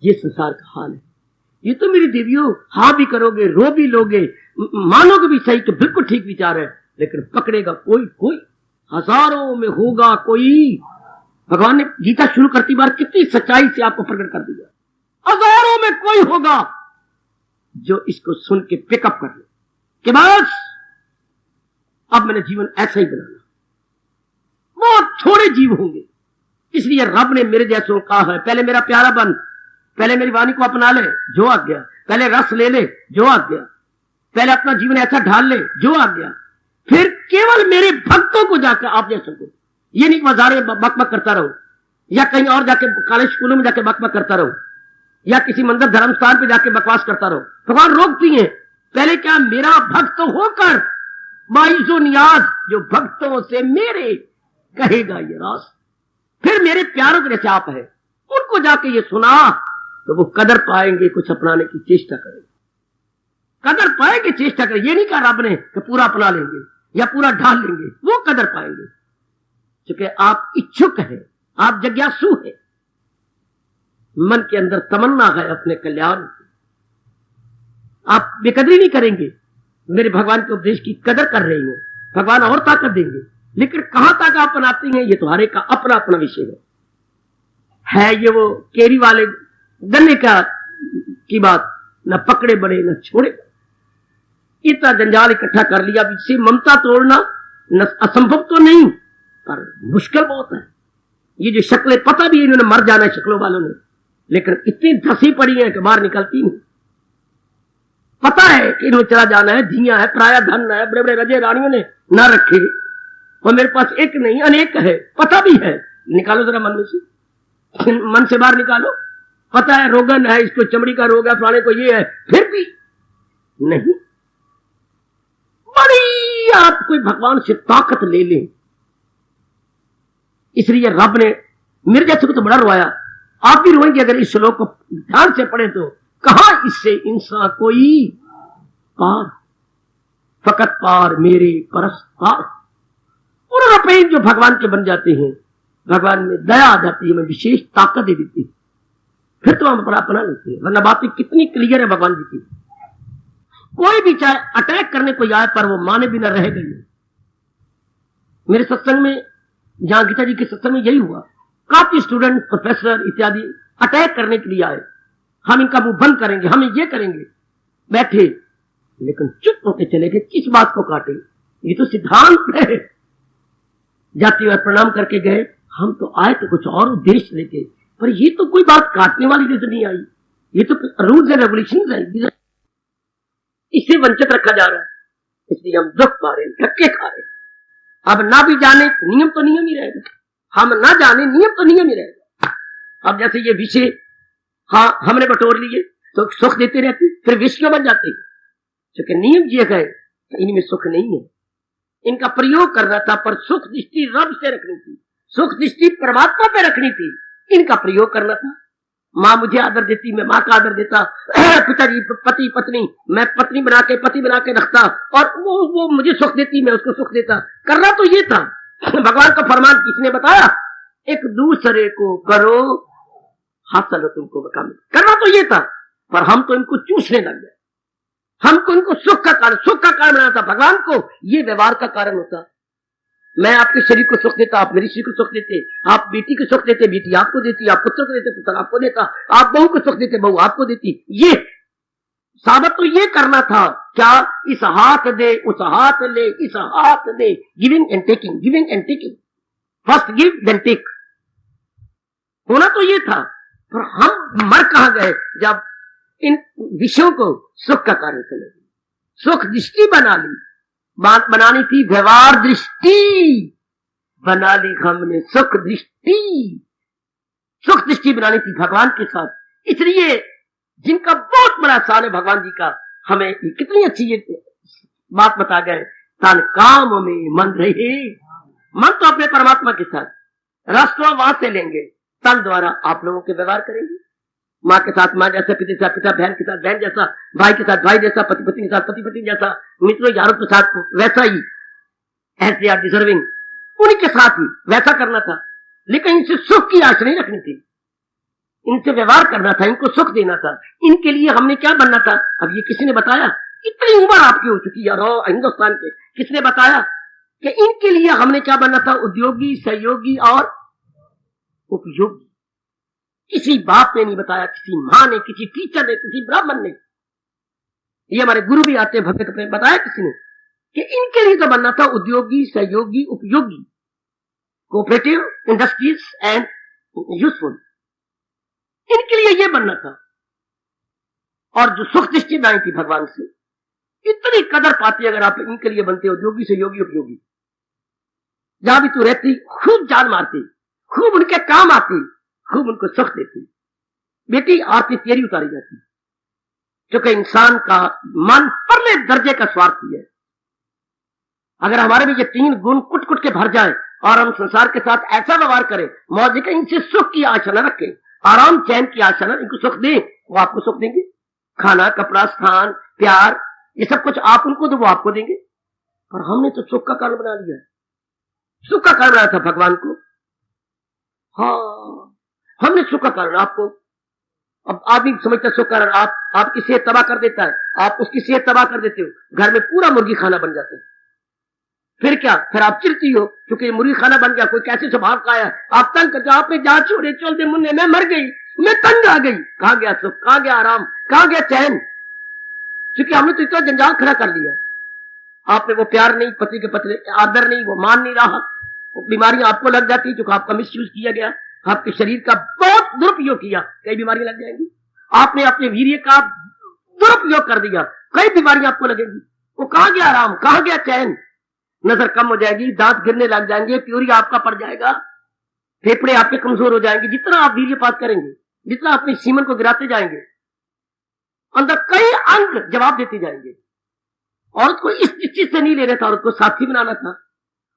ये संसार का हाल है। ये तो मेरी देवियों हाँ भी करोगे, रो भी लोगे, मानोगे भी सही कि बिल्कुल ठीक विचार है, लेकिन पकड़ेगा कोई कोई, हजारों में होगा कोई। भगवान ने गीता शुरू करती बार कितनी सच्चाई से आपको प्रकट कर दिया, हजारों में कोई होगा जो इसको सुन के पिकअप कर ले कि बस अब मैंने जीवन ऐसा ही बनाना। बहुत थोड़े जीव होंगे, इसलिए रब ने मेरे जैसों कहा है पहले मेरा प्यारा बन, पहले मेरी वाणी को अपना ले जो आ गया, पहले रस ले ले जो आ गया, पहले अपना जीवन ऐसा ढाल ले जो आ गया, फिर केवल मेरे भक्तों को जाकर आप जैसा को, ये नहीं बाजार में बकबक करता रहो, या कहीं और जाके कॉलेज स्कूलों में जाके बकबक करता रहो, या किसी मंदिर धर्म स्थान पे जाके बकवास करता रहो। भगवान रोकती है, पहले क्या मेरा भक्त होकर बाइजो नियाज जो भक्तों से मेरे कहेगा ये रास, फिर मेरे प्यारों के जैसे आप है उनको जाके ये सुना तो वो कदर पाएंगे, कुछ अपनाने की चेष्टा करेंगे, कदर पाएंगे, चेष्टा करेंगे। ये नहीं कहा रब ने कि पूरा अपना लेंगे या पूरा ढाल लेंगे, वो कदर पाएंगे क्योंकि आप इच्छुक हैं, आप जिज्ञासु हैं, मन के अंदर तमन्ना है अपने कल्याण की। आप बेकदरी नहीं करेंगे, मेरे भगवान के उपदेश की कदर कर रही हैं, भगवान और ताकत देंगे, लेकिन कहां तक आप अपनाती हैं ये तुम्हारे का अपना अपना विषय है। ये वो केरी वाले गन्ने का की बात, न पकड़े बड़े न छोड़े, इतना जंजाल इकट्ठा कर लिया, अब इससे ममता तोड़ना न असंभव तो नहीं पर मुश्किल बहुत है। ये जो शक्लें, पता भी इन्होंने मर जाना है शक्लों वालों ने, लेकिन इतनी धसी पड़ी है कि बाहर निकलती नहीं। पता है कि इन्होंने चला जाना है, धिया है, पराया धन है, बड़े बड़े रजे रानियों ने ना रखे, और मेरे पास एक नहीं अनेक है, पता भी है। निकालो जरा मन में से, मन से बाहर निकालो। पता है रोगन है, इसको चमड़ी का रोग है, फलाने को ये है, फिर भी नहीं। बड़ी आप कोई भगवान से ताकत ले ले, इसलिए रब ने मेरे जैसे को तो बड़ा रोया। आप भी रोएंगे अगर इस श्लोक को ध्यान से पढ़े तो। कहां इससे इंसान कोई पार, फकत पार मेरे परस पार। पूरा रुपये जो भगवान के बन जाते हैं, भगवान में दया आ जाती है, हमें विशेष ताकत दे देती है, फिर तो हम अपना लेते हैं। वरना बातें कितनी क्लियर है भगवान जी की। कोई भी चाहे अटैक करने को आए पर वो माने बिना रह गई। मेरे सत्संग में, जहां गीता जी के सत्संग में यही हुआ, काफी स्टूडेंट, प्रोफेसर इत्यादि अटैक करने के लिए आए, हम इनका मुंह बंद करेंगे, हम ये करेंगे, बैठे, लेकिन चुप होकर चले गए। किस बात को काटे, ये तो सिद्धांत है। जाते हुए प्रणाम करके गए, हम तो आए तो कुछ और उद्देश्य लेके, पर ये तो कोई बात काटने वाली नजर नहीं आई, ये तो रूल्स एंड रेगुलेशन है, इससे वंचित रखा जा रहा है, इसलिए हम दुख पा रहे हैं, धक्के खा रहे हैं। अब ना भी जाने नियम तो नियम ही रहेगा, हम ना जाने नियम तो नियम ही रहेगा। अब जैसे ये विषय हाँ हमने बटोर लिए तो सुख देते रहते, फिर विष क्यों बन जाते, क्योंकि नियम दिए गए, इनमें सुख नहीं है। इनका प्रयोग करना था, पर सुख दृष्टि रब से रखनी थी, सुख दृष्टि परमात्मा पे रखनी थी, इनका प्रयोग करना था। माँ मुझे आदर देती, मैं माँ का आदर देता, पिताजी पति पत्नी, मैं पत्नी बना के पति बना के रखता, और वो मुझे सुख देती, मैं उसको सुख देता। करना तो ये था। भगवान का फरमान किसने बताया, एक दूसरे को करो हासिल तुमको मकाम, करना तो ये था, पर हम तो इनको चूसने लग गए। हमको इनको सुख का कारण बनाना था, भगवान को ये व्यवहार का कारण होता। मैं आपके शरीर को सुख देता, आप मेरे शरीर को सुख देते, आप बेटी को सुख देते, बेटी आपको देती, आप पुत्र को देते, पुत्र आपको देता, आप बहू को सुख देते, बहू आपको देती। ये साबित तो ये करना था क्या, इस हाथ दे, उस हाथ ले, इस हाथ दे, giving and taking, giving and taking, first give then take, होना तो ये था। पर हम मर कहां गए जब इन विषयों को सुख का कारण समझ, सुख दृष्टि बना ली। बात बनानी थी व्यवहार दृष्टि, बना ली हमने सुख दृष्टि, सुख दृष्टि बनानी थी भगवान के साथ। इसलिए जिनका बहुत बड़ा साल है भगवान जी का, हमें कितनी अच्छी ये बात बता गए, तन काम में मन रहे, मन तो अपने परमात्मा के साथ, रास्ता वहां से लेंगे, तन द्वारा आप लोगों के व्यवहार करेंगे, माँ के साथ माँ जैसा, पिता के साथ पिता, बहन के साथ बहन जैसा, भाई के साथ भाई जैसा, पति पत्नी के साथ पति पत्नी जैसा, मित्रों यारों के साथ वैसा ही, एज दे आर डिजर्विंग, उन्हीं के साथ ही वैसा करना था। लेकिन इनसे सुख की आश नहीं रखनी थी, इनसे व्यवहार करना था, इनको सुख देना था। इनके लिए हमने क्या बनना था, अब ये किसी ने बताया, इतनी उम्र आपकी हो चुकी यार हिंदुस्तान के, किसने बताया कि इनके लिए हमने क्या बनना था, उद्योगी, सहयोगी और उपयोगी। किसी बाप ने नहीं बताया, किसी माँ ने, किसी टीचर ने, किसी ब्राह्मण ने, ये हमारे गुरु भी आते हैं भक्त में, बताया किसी ने कि इनके लिए तो बनना था उद्योगी, सहयोगी, उपयोगी, कोऑपरेटिव, इंडस्ट्रीज एंड यूजफुल, इनके लिए ये बनना था। और जो सुख दृष्टि में आई थी भगवान से, इतनी कदर पाती अगर आप इनके लिए बनते, उद्योगी, सहयोगी, उपयोगी, जहां भी तू रहती खूब जान मारती, खूब उनके काम आती, खूब उनको सुख देती। बेटी आरती तेरी उतारी जाती, क्योंकि इंसान का मन परले दर्जे का स्वार्थी है। अगर हमारे में ये तीन गुण कुट कुट के भर जाए और हम संसार के साथ ऐसा व्यवहार करें, मौज का, इनसे सुख की आशा न रखें, आराम चैन की आशा न, इनको सुख दे, वो आपको सुख देंगे, खाना, कपड़ा, स्थान, प्यार, ये सब कुछ आप उनको दो, वो आपको देंगे। और हमने तो सुख का कारण बना लिया, सुख का कारण बनाया था भगवान को। हाँ, हमने सुख का कारण आपको, अब आदमी समझता सुख कारण आपकी सेहत तबाह कर देता है, आप उसकी सेहत तबाह कर देते हो, घर में पूरा मुर्गी खाना बन जाता है। फिर क्या, फिर आप चिढ़ती हो क्योंकि मुर्गी खाना बन गया, कोई कैसे स्वभाव का आया, आप तंग करते, आपने जहां छोड़े चलते मुन्ने, मैं मर गई, मैं तंग आ गई, कहां गया सुख, कहां गया आराम, कहां गया चैन, क्योंकि हमने तो इतना जंजाल खड़ा कर लिया। आपने वो प्यार नहीं, पति के पति आदर नहीं, वो मान नहीं रहा, वो बीमारियां आपको लग जाती क्योंकि आपका मिसयूज किया गया, आपके शरीर का बहुत दुरुपयोग किया, कई बीमारियां लग जाएंगी। आपने अपने वीर्य का दुरुपयोग कर दिया, कई बीमारियां आपको लगेंगी। वो कहां गया आराम, कहां गया चैन, नजर कम हो जाएगी, दांत गिरने लग जाएंगे, प्यूरिया आपका पड़ जाएगा, फेफड़े आपके कमजोर हो जाएंगे। जितना आप वीर्यपात करेंगे, जितना अपने सीमन को गिराते जाएंगे, अंदर कई अंग जवाब देते जाएंगे। औरत को इस चीज से नहीं लेना था, औरत को साथी बनाना था।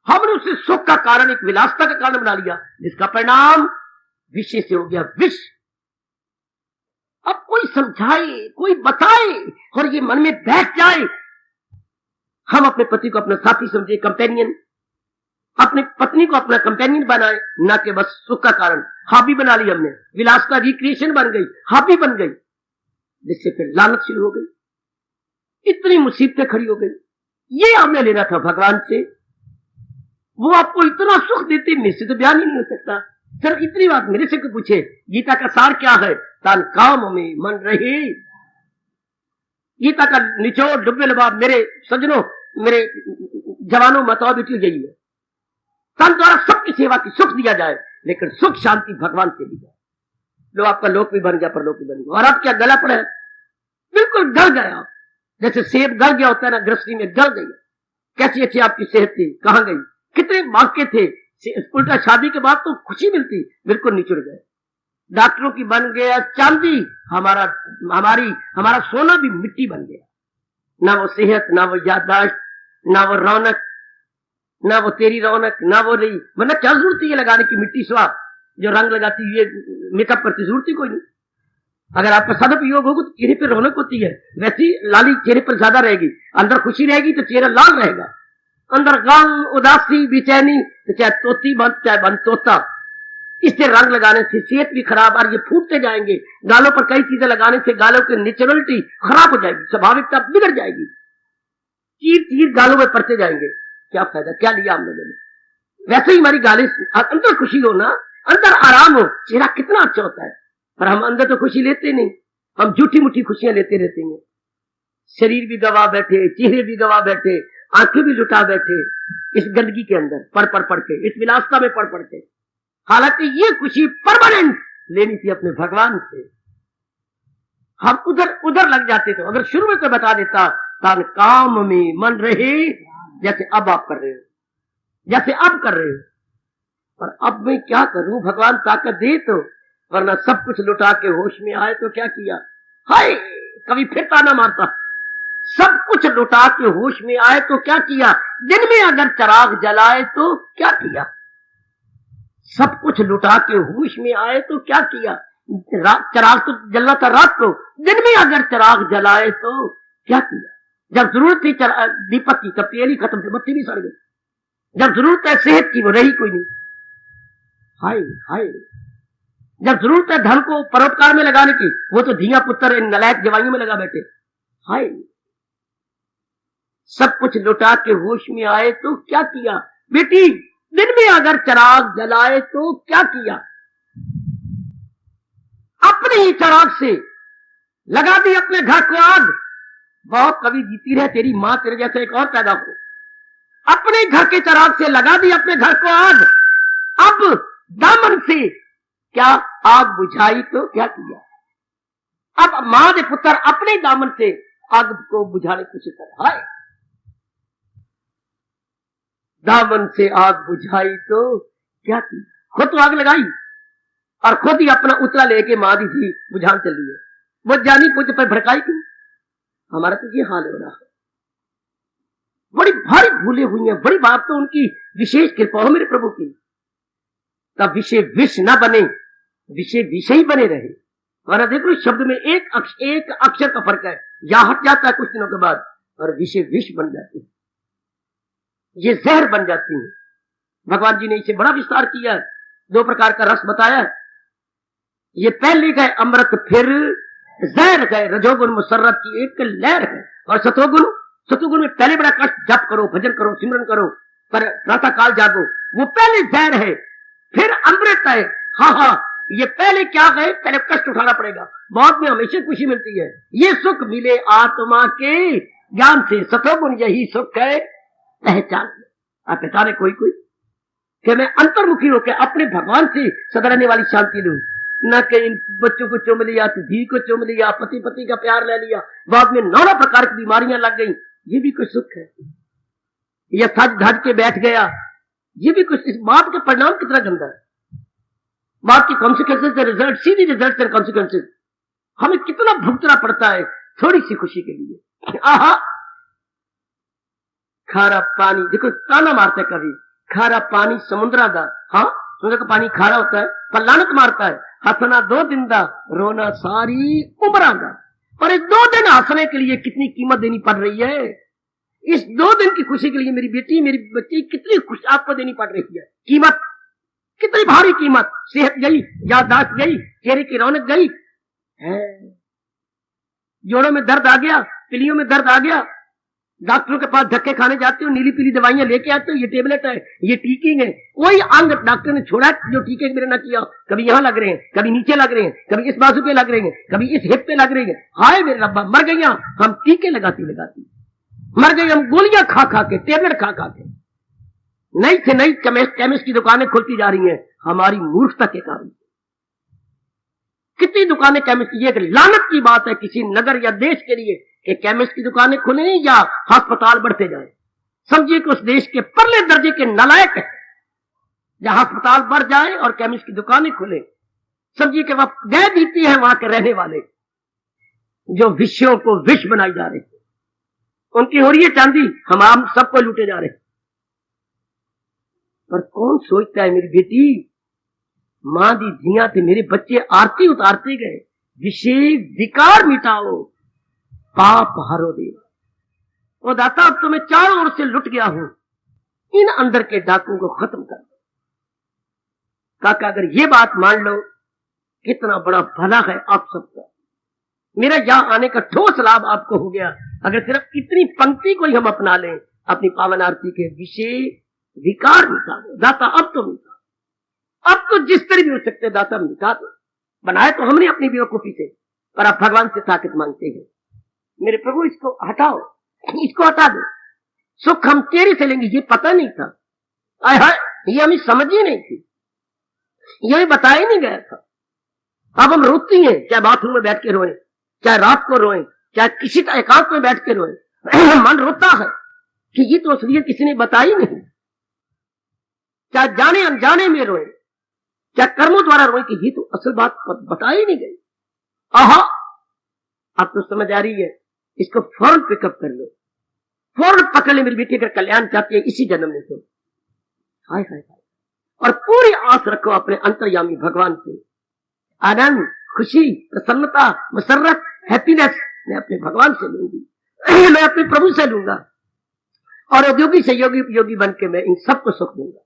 हमने उसे सुख का कारण, एक विलासता का कारण बना लिया, जिसका परिणाम विषय से हो गया विष। अब कोई समझाए, कोई बताए और ये मन में बैठ जाए, हम अपने पति को अपना साथी समझे, कंपेनियन, अपनी पत्नी को अपना कंपेनियन बनाए, ना कि बस सुख का कारण। हॉबी बना ली हमने, विलास का रिक्रिएशन बन गई, हॉबी बन गई, जिससे फिर लालच शुरू हो गई, इतनी मुसीबतें खड़ी हो गई। ये हमने लेना था भगवान से, वो आपको इतना सुख देते, मेरे से तो बयान ही नहीं हो सकता। सिर्फ इतनी बात मेरे से कोई पूछे, गीता का सार क्या है, तान काम में मन रहे। गीता का निचोड़, डुब्बे लबाब, मेरे सज्जनों, मेरे जवानों, माताओं, बेटियों, यही है, तन द्वारा सबकी सेवा की सुख दिया जाए, लेकिन सुख शांति भगवान से दी जाए। लो आपका लोक भी बन गया, परलोक भी बन गया, और आप क्या गला पड़ा है, बिल्कुल गल गया, जैसे सेब गल गया होता है ना, गृहस्थी में गल गई। कैसी अच्छी आपकी सेहत थी, कहां गई, कितने बांके थे, उल्टा शादी के बाद तो खुशी मिलती, बिल्कुल निचुड़ गए। डॉक्टरों की बन गया चांदी, हमारा सोना भी मिट्टी बन गया। ना वो सेहत, ना वो याददाश्त, ना वो रौनक, ना वो तेरी रौनक, ना वो रही, वरना क्या जरूरत है लगाने की मिट्टी स्वाब, जो रंग लगाती है, मेकअप करती, जरूरत ही कोई नहीं। अगर आपका सदुपयोग होगा तो चेहरे पर रौनक होती है, वैसी लाली चेहरे पर ज्यादा रहेगी। अंदर खुशी रहेगी तो चेहरा लाल रहेगा, अंदर गम, उदासी, बेचैनी, तो चाहे तोती बंद, चाहे बंद तोता। इससे रंग लगाने से सेहत भी खराब, और ये फूटते जाएंगे। गालों पर कई चीजें लगाने से गालों की नेचुरलिटी खराब हो जाएगी, स्वाभाविकता बिगड़ जाएगी, चीर चीर गालों में पड़ते जाएंगे। क्या फायदा, क्या लिया हम लोगों ने। वैसे ही हमारी गाली अंदर खुशी हो ना, अंदर आराम हो, चेहरा कितना अच्छा होता है। पर हम अंदर तो खुशी लेते नहीं, हम झूठी मूठी खुशियां लेते रहते हैं। शरीर भी गवा बैठे, चेहरे भी गवा बैठे, आंखें भी लुटा बैठे इस गंदगी के अंदर, पढ़ के, इस विलासता में पढ़ के। हालांकि ये खुशी परमानेंट लेनी थी अपने भगवान से। हम उधर लग जाते। तो अगर शुरू में तो बता देता, तन काम में मन रहे, जैसे अब आप कर रहे हो, जैसे अब कर रहे हो। पर अब मैं क्या करूं, भगवान ताकत दे तो, वरना सब कुछ लुटा के होश में आए तो क्या किया। हाय, कभी फिर ताना मारता, सब कुछ लुटा के होश में आए तो क्या किया। दिन में अगर चिराग जलाए तो क्या किया। सब कुछ लुटा के होश में आए तो क्या किया। चिराग तो जलना था रात को, दिन में अगर चिराग जलाए तो क्या किया। जब जरूरत थी दीपक की, तब तेल ही खत्म थे, बत्ती भी सड़ गई। जब जरूरत है सेहत की, वो रही कोई नहीं। हाय हाय, जब जरूरत है धन को परोपकार में लगाने की, वो तो धिया पुत्र इन नलायक जवाइयों में लगा बैठे। हाय, सब कुछ लुटा के होश में आए तो क्या किया। बेटी, दिन में अगर चिराग जलाए तो क्या किया। अपने ही चिराग से लगा दी अपने घर को आग। बहुत कभी जीती रहे तेरी मां तेरे जैसे एक और पैदा हो। अपने घर के चिराग से लगा दी अपने घर को आग। अब दामन से क्या आग बुझाई तो क्या किया। अब मां ने पुत्र अपने दामन से आग को बुझाने की कोशिश कर। हाय, दामन से आग बुझाई तो क्या किया। खुद तो आग लगाई और खुद ही अपना उतरा लेके मां दी थी बुझान चली है। वो जानी पूछ पर भड़काई क्यों। हमारा तो ये हाल हो रहा है। बड़ी भारी भूले हुई हैं। बड़ी बात तो उनकी विशेष कृपा हो मेरे प्रभु की। तब विषय विष न बने, विषय विषय ही बने रहे। और देखो शब्द में एक अक्षर का फर्क है। या हट जाता है कुछ दिनों के बाद और विषय विष बन जाते हैं, ये जहर बन जाती है। भगवान जी ने इसे बड़ा विस्तार किया। 2 प्रकार का रस बताया। ये पहले गए अमृत, फिर जहर गए। रजोगुण मुसर्रत की एक लहर है। और सतोगुण में पहले बड़ा कष्ट, जप करो, भजन करो, सिमरन करो, पर प्रातः काल जागो, वो पहले जहर है, फिर अमृत है। हाँ, ये पहले क्या है, पहले कष्ट उठाना पड़ेगा, बाद में हमेशा खुशी मिलती है। ये सुख मिले आत्मा के ज्ञान से। सतोगुण यही सुख है पहचान। आप पहचाने कोई कि मैं अंतर्मुखी होकर अपने भगवान से सदा रहने वाली शांति लूं, न कि इन बच्चों को चुम लिया, धी को चुम लिया, पति का प्यार ले लिया, बाद में नाना प्रकार की बीमारियां लग गई। ये भी कोई सुख है। या सज धज के बैठ गया, ये भी कुछ। इस बात का परिणाम कितना गंदा है। बात की consequences, result, Sidhi result and consequences हमें कितना भुगतना पड़ता है थोड़ी सी खुशी के लिए। आहा, खारा पानी, देखो ताना मारता है कभी, खारा पानी समुद्रा दा। हाँ, समुद्र का पानी खारा होता है पर लानत मारता है। हंसना 2 दिन दा, रोना सारी उम्र दा। पर इस 2 दिन हंसने के लिए कितनी कीमत देनी पड़ रही है। इस 2 दिन की खुशी के लिए मेरी बेटी, मेरी बच्ची कितनी खुशी आपको देनी पड़ रही है। कीमत कितनी भारी कीमत। सेहत गई, याददाश्त गई, चेहरे की रौनक गई है, जोड़ों में दर्द आ गया, पिलियों में दर्द आ गया, डॉक्टरों के पास धक्के खाने जाते हो, नीली पीली दवाइयां लेके आते हो, ये टेबलेट है, ये टीकिंग है। कोई अंग डॉक्टर ने छोड़ा जो टीके मेरे ना किया। कभी यहां लग रहे हैं, कभी नीचे लग रहे हैं, कभी इस बाजू पे लग रहे हैं, कभी इस हिप पे लग रहे हैं। हाय मेरे रब्बा, मर गई हम टीके लगाती मर गई हम, गोलियां खा खा के, टेबलेट खा खा के। नई से नई केमिस्ट की दुकानें खुलती जा रही हैं हमारी मूर्खता के कारण। कितनी दुकानें केमिस्ट की। एक लानत की बात है किसी नगर या देश के लिए कि केमिस्ट की दुकानें खुले या अस्पताल बढ़ते जाए। समझिए कि उस देश के परले दर्जे के नालायक है जहां अस्पताल बढ़ जाए और केमिस्ट की दुकानें खुले। समझिए कि वह गए बीती है वहां के रहने वाले जो विषयों को विष बनाई जा रहे हैं। उनकी हो रही है चांदी, हम सबको लूटे जा रहे हैं। पर कौन सोचता है मेरी बेटी, मां दी धिया थे मेरे बच्चे आरती उतारते गए, विषय विकार मिटाओ, पाप हरो देव। ओ दाता, अब तो मैं चारों ओर से लुट गया हूं, इन अंदर के डाकुओं को खत्म कर दो। काका अगर ये बात मान लो, कितना बड़ा भला है आप सबका। मेरा यहां आने का ठोस लाभ आपको हो गया। अगर सिर्फ इतनी पंक्ति को ही हम अपना लें अपनी पावन आरती के, विषय विकार मिटा दो दाता, अब तो मिटा, अब तो जिस तरह भी हो सकते दाता मिटा दो। बनाए तो हमने अपनी बेवकूफी से, पर आप भगवान से ताकत मांगते हैं। मेरे प्रभु इसको हटाओ, इसको हटा दो, सुख हम तेरे से लेंगे। ये पता नहीं था, ये हमें समझ ही नहीं थी, ये हमें बताया नहीं गया था। अब हम रोती हैं, चाहे बाथरूम में बैठ के रोएं, चाहे रात को रोएं, चाहे किसी एकांत में बैठ के रोएं, मन रोता है कि ये तो असलियत किसी ने बताई नहीं। चाहे जाने अनजाने में रोएं, चाहे कर्मों द्वारा रोएं कि ये तो असल बात बताई नहीं गई। आहा, अब तो समझ आ रही है, इसको फौरन पिकअप कर लो, फौरन पकड़ ले। मेरी बेटी का कल्याण चाहती है इसी जन्म में तो। हाय हाय हाय। और पूरी आस रखो अपने अंतर्यामी भगवान से। आनंद, खुशी, प्रसन्नता, मसरत, हैप्पीनेस मैं अपने भगवान से लूंगी, मैं अपने प्रभु से लूंगा, और योगी से योगी उपयोगी बन के मैं इन सबको सुख दूंगा।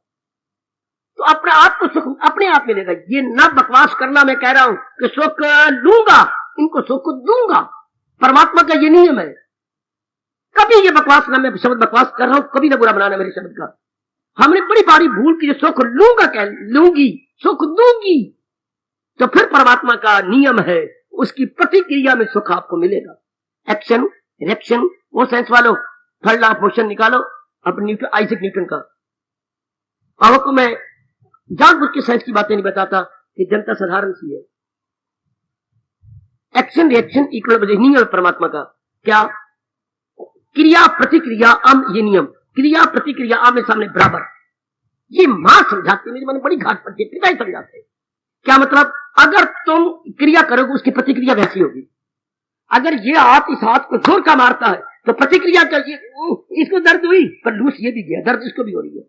तो अपने आप को सुख अपने आप मिलेगा। ये न बकवास करना, मैं कह रहा हूं कि सुख लूंगा, इनको सुख दूंगा। परमात्मा का ये नियम है। कभी ये बकवास ना, मैं शब्द बकवास कर रहा हूं, कभी ना बुरा बनाना मेरे शब्द का। हमने बड़ी बारी भूल की, सुख लूंगा कह लूंगी, सुख दूंगी। तो फिर परमात्मा का नियम है, उसकी प्रतिक्रिया में सुख आपको मिलेगा। एक्शन रिएक्शन, वो साइंस वालों फलना पोषण निकालो अपने आइजैक न्यूटन का। आपको मैं जानबूझ के साइंस की बातें नहीं बताता कि जनता साधारण सी है। एक्शन रिएक्शन इक्वल नियम परमात्मा का। क्या? क्रिया प्रतिक्रिया आम, ये नियम क्रिया प्रतिक्रिया आमने सामने बराबर। ये मां समझाती, मेरी मन बड़ी घाट पड़ती है, पिता ही समझाते। क्या मतलब? अगर तुम क्रिया करोगे उसकी प्रतिक्रिया वैसी होगी। अगर ये हाथ इस हाथ को जोर का मारता है तो प्रतिक्रिया चाहिए, इसको दर्द हुई पर लूस ये भी गया, दर्द इसको भी हो रही है।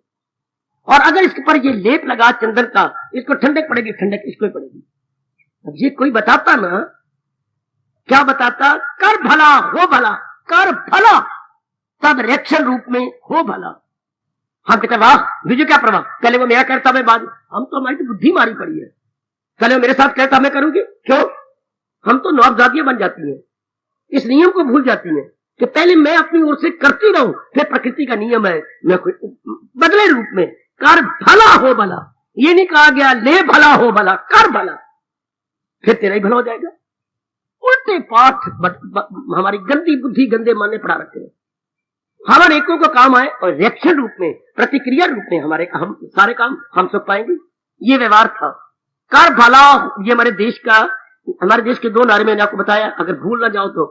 और अगर इसके पर ये लेप लगा चंदन का, इसको ठंडक पड़ेगी, ठंडक इसको ही पड़ेगी। अब ये कोई बताता ना, क्या बताता? कर भला हो भला, कर भला, तब रिएक्शन रूप में हो भला। हम कहते वाह मुझे क्या परवाह, पहले वो मेरा करता मैं बाद, हम तो हमारी तो बुद्धि मारी पड़ी है। पहले वो मेरे साथ कहता मैं करूंगी, क्यों? हम तो नौबजादियां बन जाती हैं, इस नियम को भूल जाती हैं कि पहले मैं अपनी ओर से करती रहूं, फिर प्रकृति का नियम है मैं बदले रूप में कर भला हो भला। ये नहीं कहा गया ले भला हो भला, कर भला, फिर तेरा ही भला हो जाएगा। उल्टे पाठ हमारी गंदी बुद्धि गंदे माने पड़ा रखे हैं। हमारे एकों को काम आए और रिएक्शन रूप में, प्रतिक्रिया रूप में हमारे हम सारे काम हम सब पाएंगे। ये व्यवहार था। कर भला, ये हमारे देश के दो नारे मैंने आपको बताया, अगर भूल ना जाओ तो।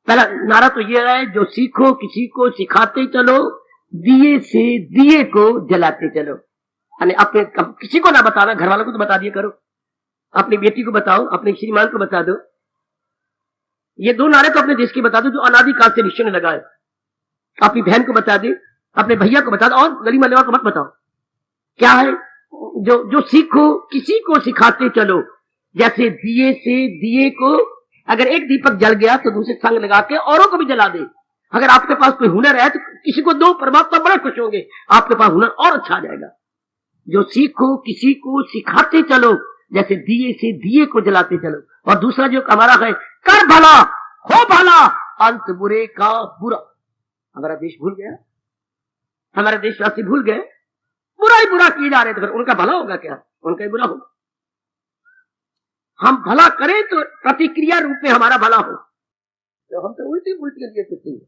पहला नारा तो ये है, जो सीखो किसी को सिखाते चलो, दिए से दिए को जलाते चलो। यानी अपने किसी को ना बताना, घर वालों को तो बता दिया करो, अपनी बेटी को बताओ, अपने श्रीमान को बता दो। ये दो नारे तो अपने देश के बता दो जो अनादिकाल से ऋषि ने लगाए। अपनी बहन को बता दे, अपने भैया को बता दो, और गली महल्ले को मत बताओ। क्या है? जो सीखो किसी को सिखाते चलो, जैसे दिए से दिए को, अगर एक दीपक जल गया तो दूसरे संग लगा के औरों को भी जला दे। अगर आपके पास कोई हुनर है तो किसी को दो, परमात्मा बड़ा खुश होंगे, आपके पास हुनर और अच्छा आ जाएगा। जो सीखो किसी को सिखाते चलो, जैसे दिए से दिए को जलाते चलो। और दूसरा जो हमारा है, कर भला हो भला, अंत बुरे का बुरा। हमारा देश भूल गया, हमारे देशवासी भूल गए, बुरा ही बुरा किए जा रहे थे। उनका भला होगा क्या? उनका ही बुरा होगा। हम भला करें तो प्रतिक्रिया रूप में हमारा भला हो, तो हम तो उल्टी पुल्टी करते हैं,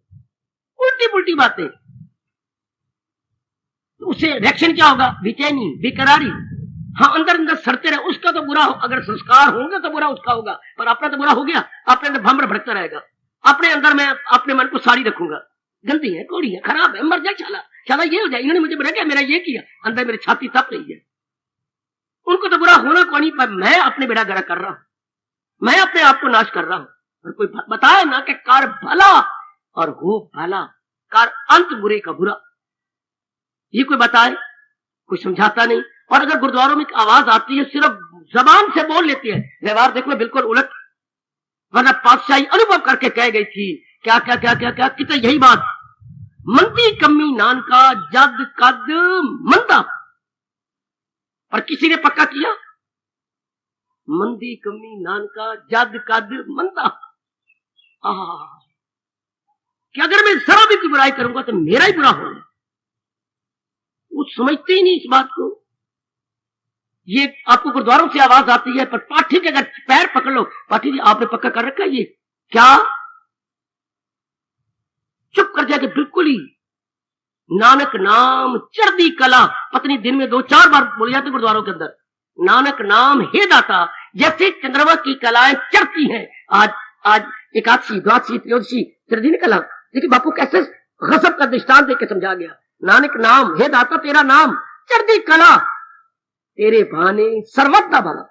उल्टी पुल्टी बातें। तो उससे रिएक्शन क्या होगा? बेचैनी, बेकरारी। हाँ, अंदर अंदर सड़ते रहे, उसका तो बुरा हो, अगर संस्कार होंगे तो बुरा उसका होगा, पर अपना तो बुरा हो गया, अपने अंदर भम्र भटकता रहेगा। अपने अंदर मैं अपने मन को साड़ी रखूंगा, गंदी है, कोड़ी है, खराब है, मर जाए, शाला ये हो जाए, इन्होंने मुझे बुरा किया, मेरा ये किया, अंदर मेरी छाती तप रही है। उनको तो बुरा होना को नहीं, पर मैं अपने बेड़ा गर्क कर रहा हूं, मैं अपने आप को नाश कर रहा हूं। और कोई बताए ना कि कर भला और हो भला, कर अंत बुरे का बुरा, ये कोई बताए? कोई समझाता नहीं। और अगर गुरुद्वारों में आवाज आती है, सिर्फ जबान से बोल लेती है, व्यवहार देखो बिल्कुल उलट। वरना पातशाही अनुभव करके कह गई थी, क्या क्या क्या क्या क्या कितना यही बात, मंदी कमी नान का जद कद मंदा। और किसी ने पक्का किया, मंदी कमी नान का जद कद मंदा। कि अगर मैं जरा भी की बुराई करूंगा तो मेरा ही बुरा होगा। वो समझते ही नहीं इस बात को। ये आपको गुरुद्वारों से आवाज आती है, पर पाठी के अगर पैर पकड़ लो, पाठी जी आपने पक्का कर रखा है ये क्या, चुप कर जाएगा बिल्कुल ही। नानक नाम चढ़दी कला, पत्नी दिन में 2-4 बार बोले जाते गुरुद्वारों के अंदर, नानक नाम हे दाता। जैसे चंद्रमा की कलाएं चढ़ती हैं, आज एकादशी, द्वादशी, त्रयोदशी, त्रिदिन कला, देखिए बापू कैसे गजब का दृष्टांत देकर समझा गया। नानक नाम हे दाता, तेरा नाम चढ़दी कला, तेरे भाने सर्वदा भला।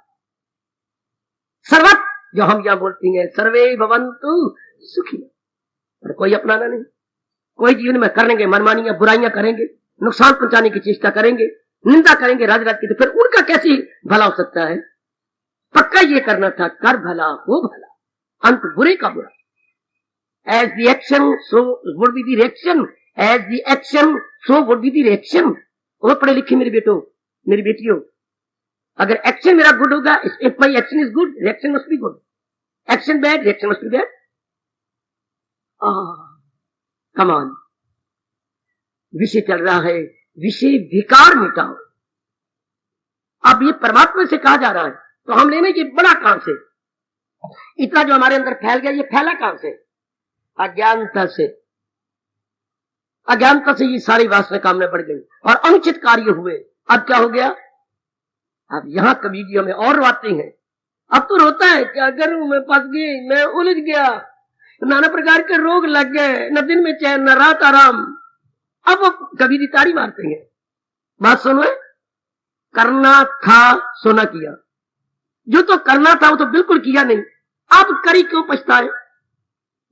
सर्वत जो हम यहां बोलती हैं, सर्वे भवन्तु सुखी, और कोई अपनाना नहीं। कोई जीवन में करेंगे मनमानियां, बुराइयां करेंगे, नुकसान पहुंचाने की चेष्टा करेंगे, निंदा करेंगे राज की, तो फिर उनका कैसे भला हो सकता है। पक्का ये करना था, कर भला हो भला, अंत बुरे का बुरा। As the action so would be the reaction, as the action so would be the reaction. वो पढ़े लिखे मेरे बेटो मेरी बेटियों, अगर एक्शन मेरा गुड होगा, if my action is good, reaction must be good. Action bad, reaction must be bad. Come on, विषय चल रहा है, विषय विकार मिटाओ। अब ये परमात्मा से कहा जा रहा है, तो हम लेना ये बड़ा काम से। इतना जो हमारे अंदर फैल गया, ये फैला काम से, अज्ञानता से। अज्ञानता से ये सारी वासना कामना बढ़ गई और अनुचित कार्य हुए। अब क्या हो गया, अब यहां कबीर जी हमें और रोते हैं। अब तो रोता है, क्या करूं मैं, फंस गई, मैं उलझ गया, नाना प्रकार के रोग लग गए, न दिन में चैन न रात आराम। अब वो कबीर जी ताड़ी मारते हैं, बात सुनो, करना था सो न किया। जो तो करना था वो तो बिल्कुल किया नहीं, अब करी क्यों पछताए।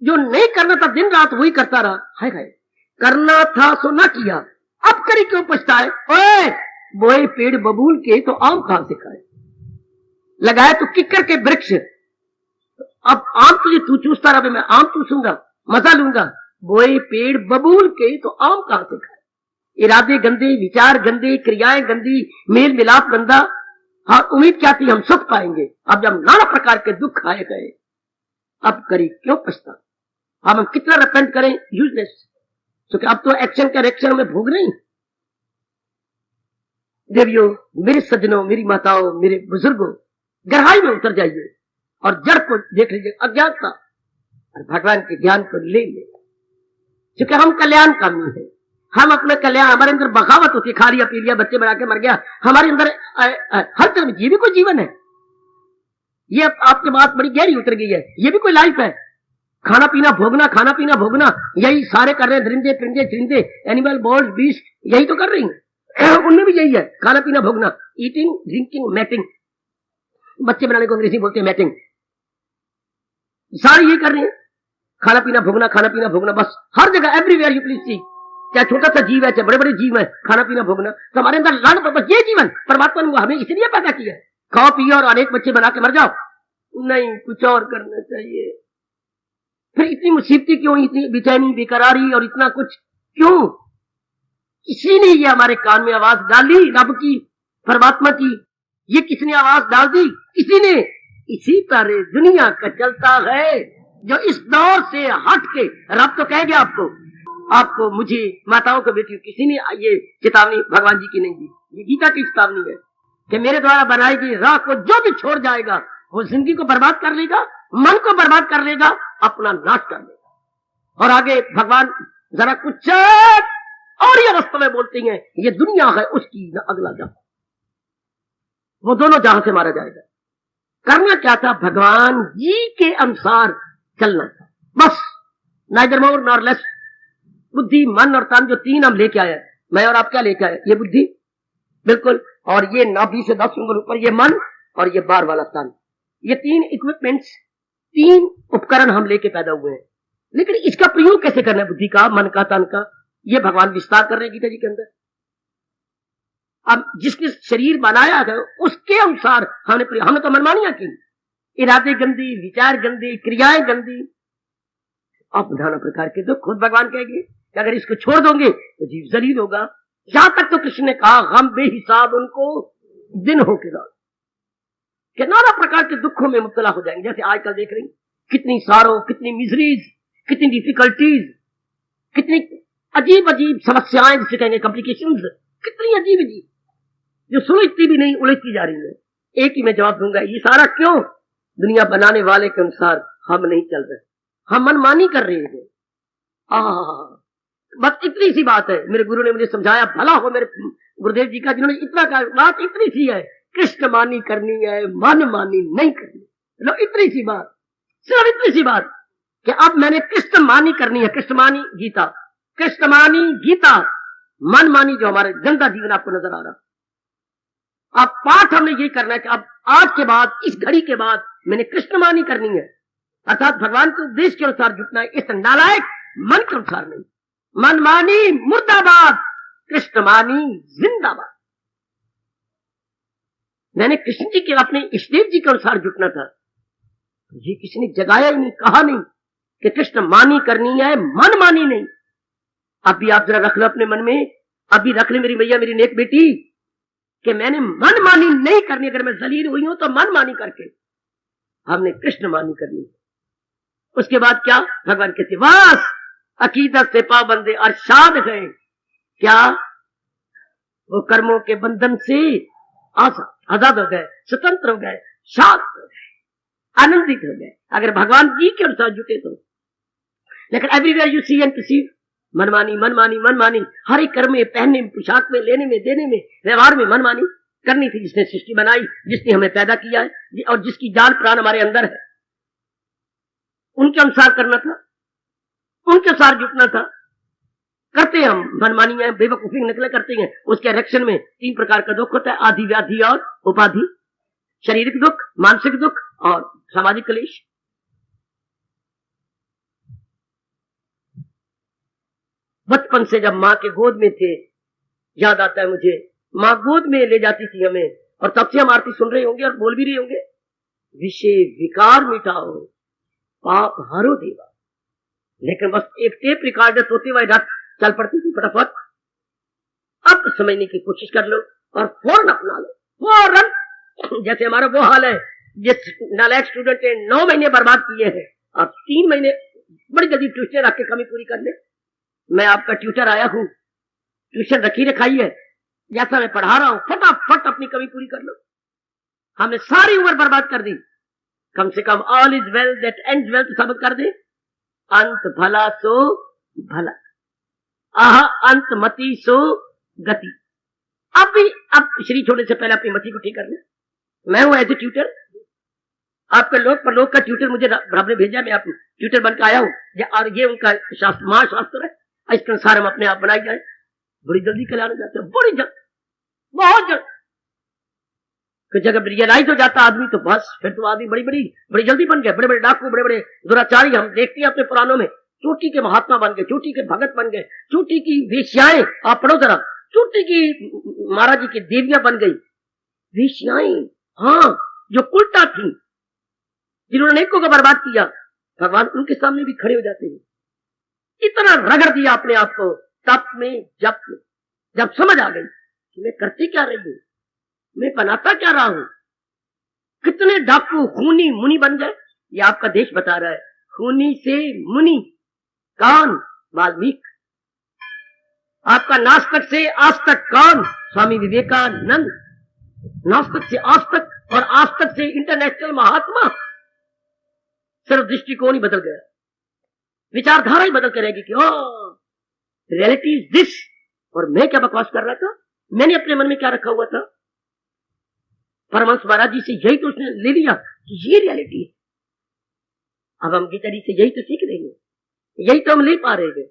जो नहीं करना था दिन रात वही करता रहा, हाय हाय, करना था सो न किया, अब करी क्यों पछताए। ओए बोए पेड़ बबूल के तो आम कहां से खाए, लगाए तो किक्कर के वृक्ष, अब आम तुझे तू चूसता रहा, मैं आम चूसूंगा, मजा लूंगा। बोए पेड़ बबूल के तो आम कहां से खाए। इरादे गंदे, विचार गंदे, क्रियाएं गंदी, मेल मिलाप गंदा। हाँ, उम्मीद क्या थी हम सुख पाएंगे, अब जब नाना प्रकार के दुख खाए गए, अब करी क्यों पछता। अब हम कितना रिपेंट करें, यूजलेस, क्योंकि अब तो एक्शन का रिएक्शन में भोग नहीं। देवियों, मेरे सज्जनों, मेरी माताओं, मेरे बुजुर्गों, गहराई में उतर जाइए और जड़ को देख लीजिए, अज्ञानता, और भगवान के ज्ञान को ले ले, क्योंकि हम कल्याण कामी है। हम अपने कल्याण, हमारे अंदर बगावत होती है, खा लिया पी लिया, बच्चे बना के मर गया, हमारे अंदर हर तरह ये भी कोई जीवन है। ये आपकी बात बड़ी गहरी उतर गई है, ये भी कोई लाइफ है। खाना पीना भोगना, खाना पीना भोगना, यही सारे कर रहे हैं, दरिंदे परिंदे चिरिंदे, एनिमल बर्ड्स बीस्ट, यही तो कर रही हैं। उनमें भी यही है, खाना पीना भोगना, ईटिंग ड्रिंकिंग मैटिंग, बच्चे बनाने को अंग्रेजी बोलते हैं मैटिंग, सारे यही कर रहे हैं, खाना पीना भोगना, खाना पीना भोगना, बस हर जगह एवरीवेयर यू प्लीज सी, चाहे छोटा सा जीव है, चाहे बड़े बड़े जीव है, खाना पीना भोगना। तो हमारे अंदर लाड़ पर ये जीवन परमात्मा ने हमें इसलिए पैदा किया है, खाओ पियो और अनेक बच्चे बना के मर जाओ, नहीं, कुछ और करना चाहिए। फिर इतनी मुसीबतें क्यों, इतनी बेचैनी, बेकरारी और इतना कुछ क्यों। इसी ने ये हमारे कान में आवाज डाली, रब की, परमात्मा की, ये किसने आवाज डाल दी, इसी ने। इसी तरह दुनिया का चलता है, जो इस दौर से हट के, रब तो कह गया आपको मुझे, माताओं को, बेटियों, किसी ने ये चेतावनी भगवान जी की नहीं दी, ये गीता की चेतावनी है कि मेरे द्वारा बनाई गई राह को जो भी छोड़ जाएगा, वो जिंदगी को बर्बाद कर लेगा, मन को बर्बाद कर लेगा, अपना नाश कर लेगा। और आगे भगवान जरा कुछ और ही अवस्था में बोलते हैं, ये दुनिया है उसकी न अगला जहां, वो दोनों जहां से मारा जाएगा। करना क्या था, भगवान जी के अनुसार चलना था, बस, नाइदर मोर नॉर लेस। बुद्धि, मन और तन, जो तीन हम लेके आए, मैं और आप क्या लेके आए, ये बुद्धि बिल्कुल, और ये नाभि से 10 उंगल ऊपर ये मन, और ये बार वाला तन, ये 3 इक्विपमेंट्स, 3 उपकरण हम लेके पैदा हुए हैं। लेकिन इसका प्रयोग कैसे करना है, बुद्धि का, मन का, तन का, ये भगवान विस्तार कर रहे हैं गीता जी के अंदर। अब जिसने शरीर बनाया है उसके अनुसार हमने तो मनमानियां की, इरादे गंदी, विचार गंदे, क्रियाएं गंदी, अब नाना प्रकार के दुख। खुद भगवान कहेंगे कि अगर इसको छोड़ दोगे तो जीव जलील होगा। यहां तक तो कृष्ण ने कहा, हम बेहिसाब उनको दिन होके रात, कि नाना प्रकार के दुखों में मुब्तला हो जाएंगे। जैसे आजकल देख रही, कितनी सारों, कितनी मिजरीज, कितनी डिफिकल्टीज, कितनी अजीब अजीब समस्याएं, जिसे कहेंगे कॉम्प्लिकेशंस, कितनी अजीब अजीब, जो सुलझती भी नहीं उलझती जा रही है। एक ही मैं जवाब दूंगा, ये सारा क्यों? दुनिया बनाने वाले के अनुसार हम नहीं चल रहे, हम मनमानी कर रहे हैं। बस इतनी सी बात है। मेरे गुरु ने मुझे समझाया, भला हो मेरे गुरुदेव जी का, जिन्होंने इतना कहा। बात इतनी सी है, कृष्ण मानी करनी है, मन मानी नहीं करनी। लो इतनी सी बात, सिर्फ इतनी सी बात कि अब मैंने कृष्ण मानी करनी है। कृष्ण मानी गीता, कृष्ण मानी गीता, मन मानी जो हमारे गंदा जीवन आपको नजर आ रहा। अब पाठ हमने यही करना है कि अब आज के बाद, इस घड़ी के बाद मैंने कृष्ण मानी करनी है, अर्थात भगवान के उपदेश के अनुसार जुटना है, इस नालायक मन के अनुसार नहीं। मन मानी मुर्दाबाद, कृष्ण मानी जिंदाबाद। मैंने कृष्ण जी के, अपने इष्टदेव जी के अनुसार जुटना था। ये किसी ने जगाया ही नहीं, कहा नहीं कि कृष्ण मानी करनी है, मन मानी नहीं। अभी आप जरा रख लो अपने मन में, अभी रख ले मेरी भैया, मेरी नेक बेटी, कि मैंने मन मानी नहीं करनी। अगर मैं जलील हुई हूं तो मन मानी करके हमने कृष्ण मानी करनी। उसके बाद क्या? भगवान कहते बस अकीदत से पाबंदे अरशाद गए। क्या? वो कर्मों के बंधन से आजाद हो गए, स्वतंत्र हो गए, शांत हो गए, आनंदित हो गए, अगर भगवान जी के अनुसार जुटे तो। लेकिन everywhere you see and perceive, मनमानी मनमानी मनमानी, हर एक कर्म में, पहनने में, पोशाक में, लेने में, देने में, व्यवहार में मनमानी करनी थी। जिसने सृष्टि बनाई, जिसने हमें पैदा किया है और जिसकी जान प्राण हमारे अंदर है, उनके अनुसार करना था, उनके अनुसार जुटना था। करते हम मनमानी है, बेवकूफी निकले करते हैं। उसके रिएक्शन में 3 प्रकार का दुख होता है, आदि, व्याधि और उपाधि। शारीरिक दुख, मानसिक दुख और सामाजिक क्लेश। बचपन से जब माँ के गोद में थे, याद आता है मुझे, माँ गोद में ले जाती थी हमें, और तब से हम आरती सुन रहे होंगे और बोल भी रहे होंगे, विषय विकार मिटाओ, पाप हरो देवा। लेकिन बस एक टेप रिकॉर्डर होते हुए रात चल पड़ती थी फटाफट। अब समझने की कोशिश कर लो और फौरन अपना लो, फौरन। जैसे हमारा वो हाल है, जिस नालायक स्टूडेंट ने 9 महीने बर्बाद किए हैं, अब 3 महीने बड़ी जल्दी ट्यूशन रख के कमी पूरी कर ले। मैं आपका ट्यूटर आया हूं, ट्यूशन रखी रखाई है, जैसा मैं पढ़ा रहा हूं, फटाफट अपनी कमी पूरी कर लो। हमने सारी उम्र बर्बाद कर दी। कम से come all is well that ends well तो साबित कर दे। अंत भला सो भला, आह अंत मति सो गति। अब श्री छोड़ने से पहले अपनी मति को ठीक कर ले। मैं हूं एज ए ट्यूटर, आपके लोक पर लोक का ट्यूटर मुझे रब ने भेजा, मैं आप ट्यूटर बनकर आया हूं, और ये उनका शास्त्र, महाशास्त्र है। इसके अनुसार हम अपने आप बनाए जाए, बड़ी जल्दी कल्याण हो जाते हैं, बड़ी जल्द, बहुत जल्द। कुछ जगह रियलाइज हो जाता आदमी तो बस फिर तो आदमी बड़ी जल्दी बन गए। बड़े बड़े डाकू, बड़े बड़े दुराचारी हम देखते हैं अपने पुराणों में। चोटी के महात्मा बन गए, चोटी के भगत बन गए, चोटी की वेश्याएं, आप पढ़ो जरा, चोटी की महाराज जी की देवियां बन गई वेश्याएं, हाँ, जो उल्टा थी, जिन्होंने अनेकों को बर्बाद किया, भगवान उनके सामने भी खड़े हो जाते हैं। इतना रगड़ दिया अपने आप को तप में, जप में। जब समझ आ गई कि मैं करती क्या रही हूं, मैं बनाता क्या रहा हूं, कितने डाकू खूनी मुनि बन गए। ये आपका देश बता रहा है, खूनी से मुनि। कौन? वाल्मीकि। आपका नास्तिक से आस्तिक कौन? स्वामी विवेकानंद। नास्तिक से आस्तिक और आस्तिक से इंटरनेशनल महात्मा। सिर्फ दृष्टिकोण ही बदल गया, विचारधारा ही बदल कर रहेगी कि रियलिटी इज दिस। और मैं क्या बकवास कर रहा था, मैंने अपने मन में क्या रखा हुआ था। परमहंस महाराज जी से यही तो उसने ले लिया कि ये रियलिटी है। अब हम गीता जी से यही तो सीख देंगे, यही तो हम ले पा रहे हैं।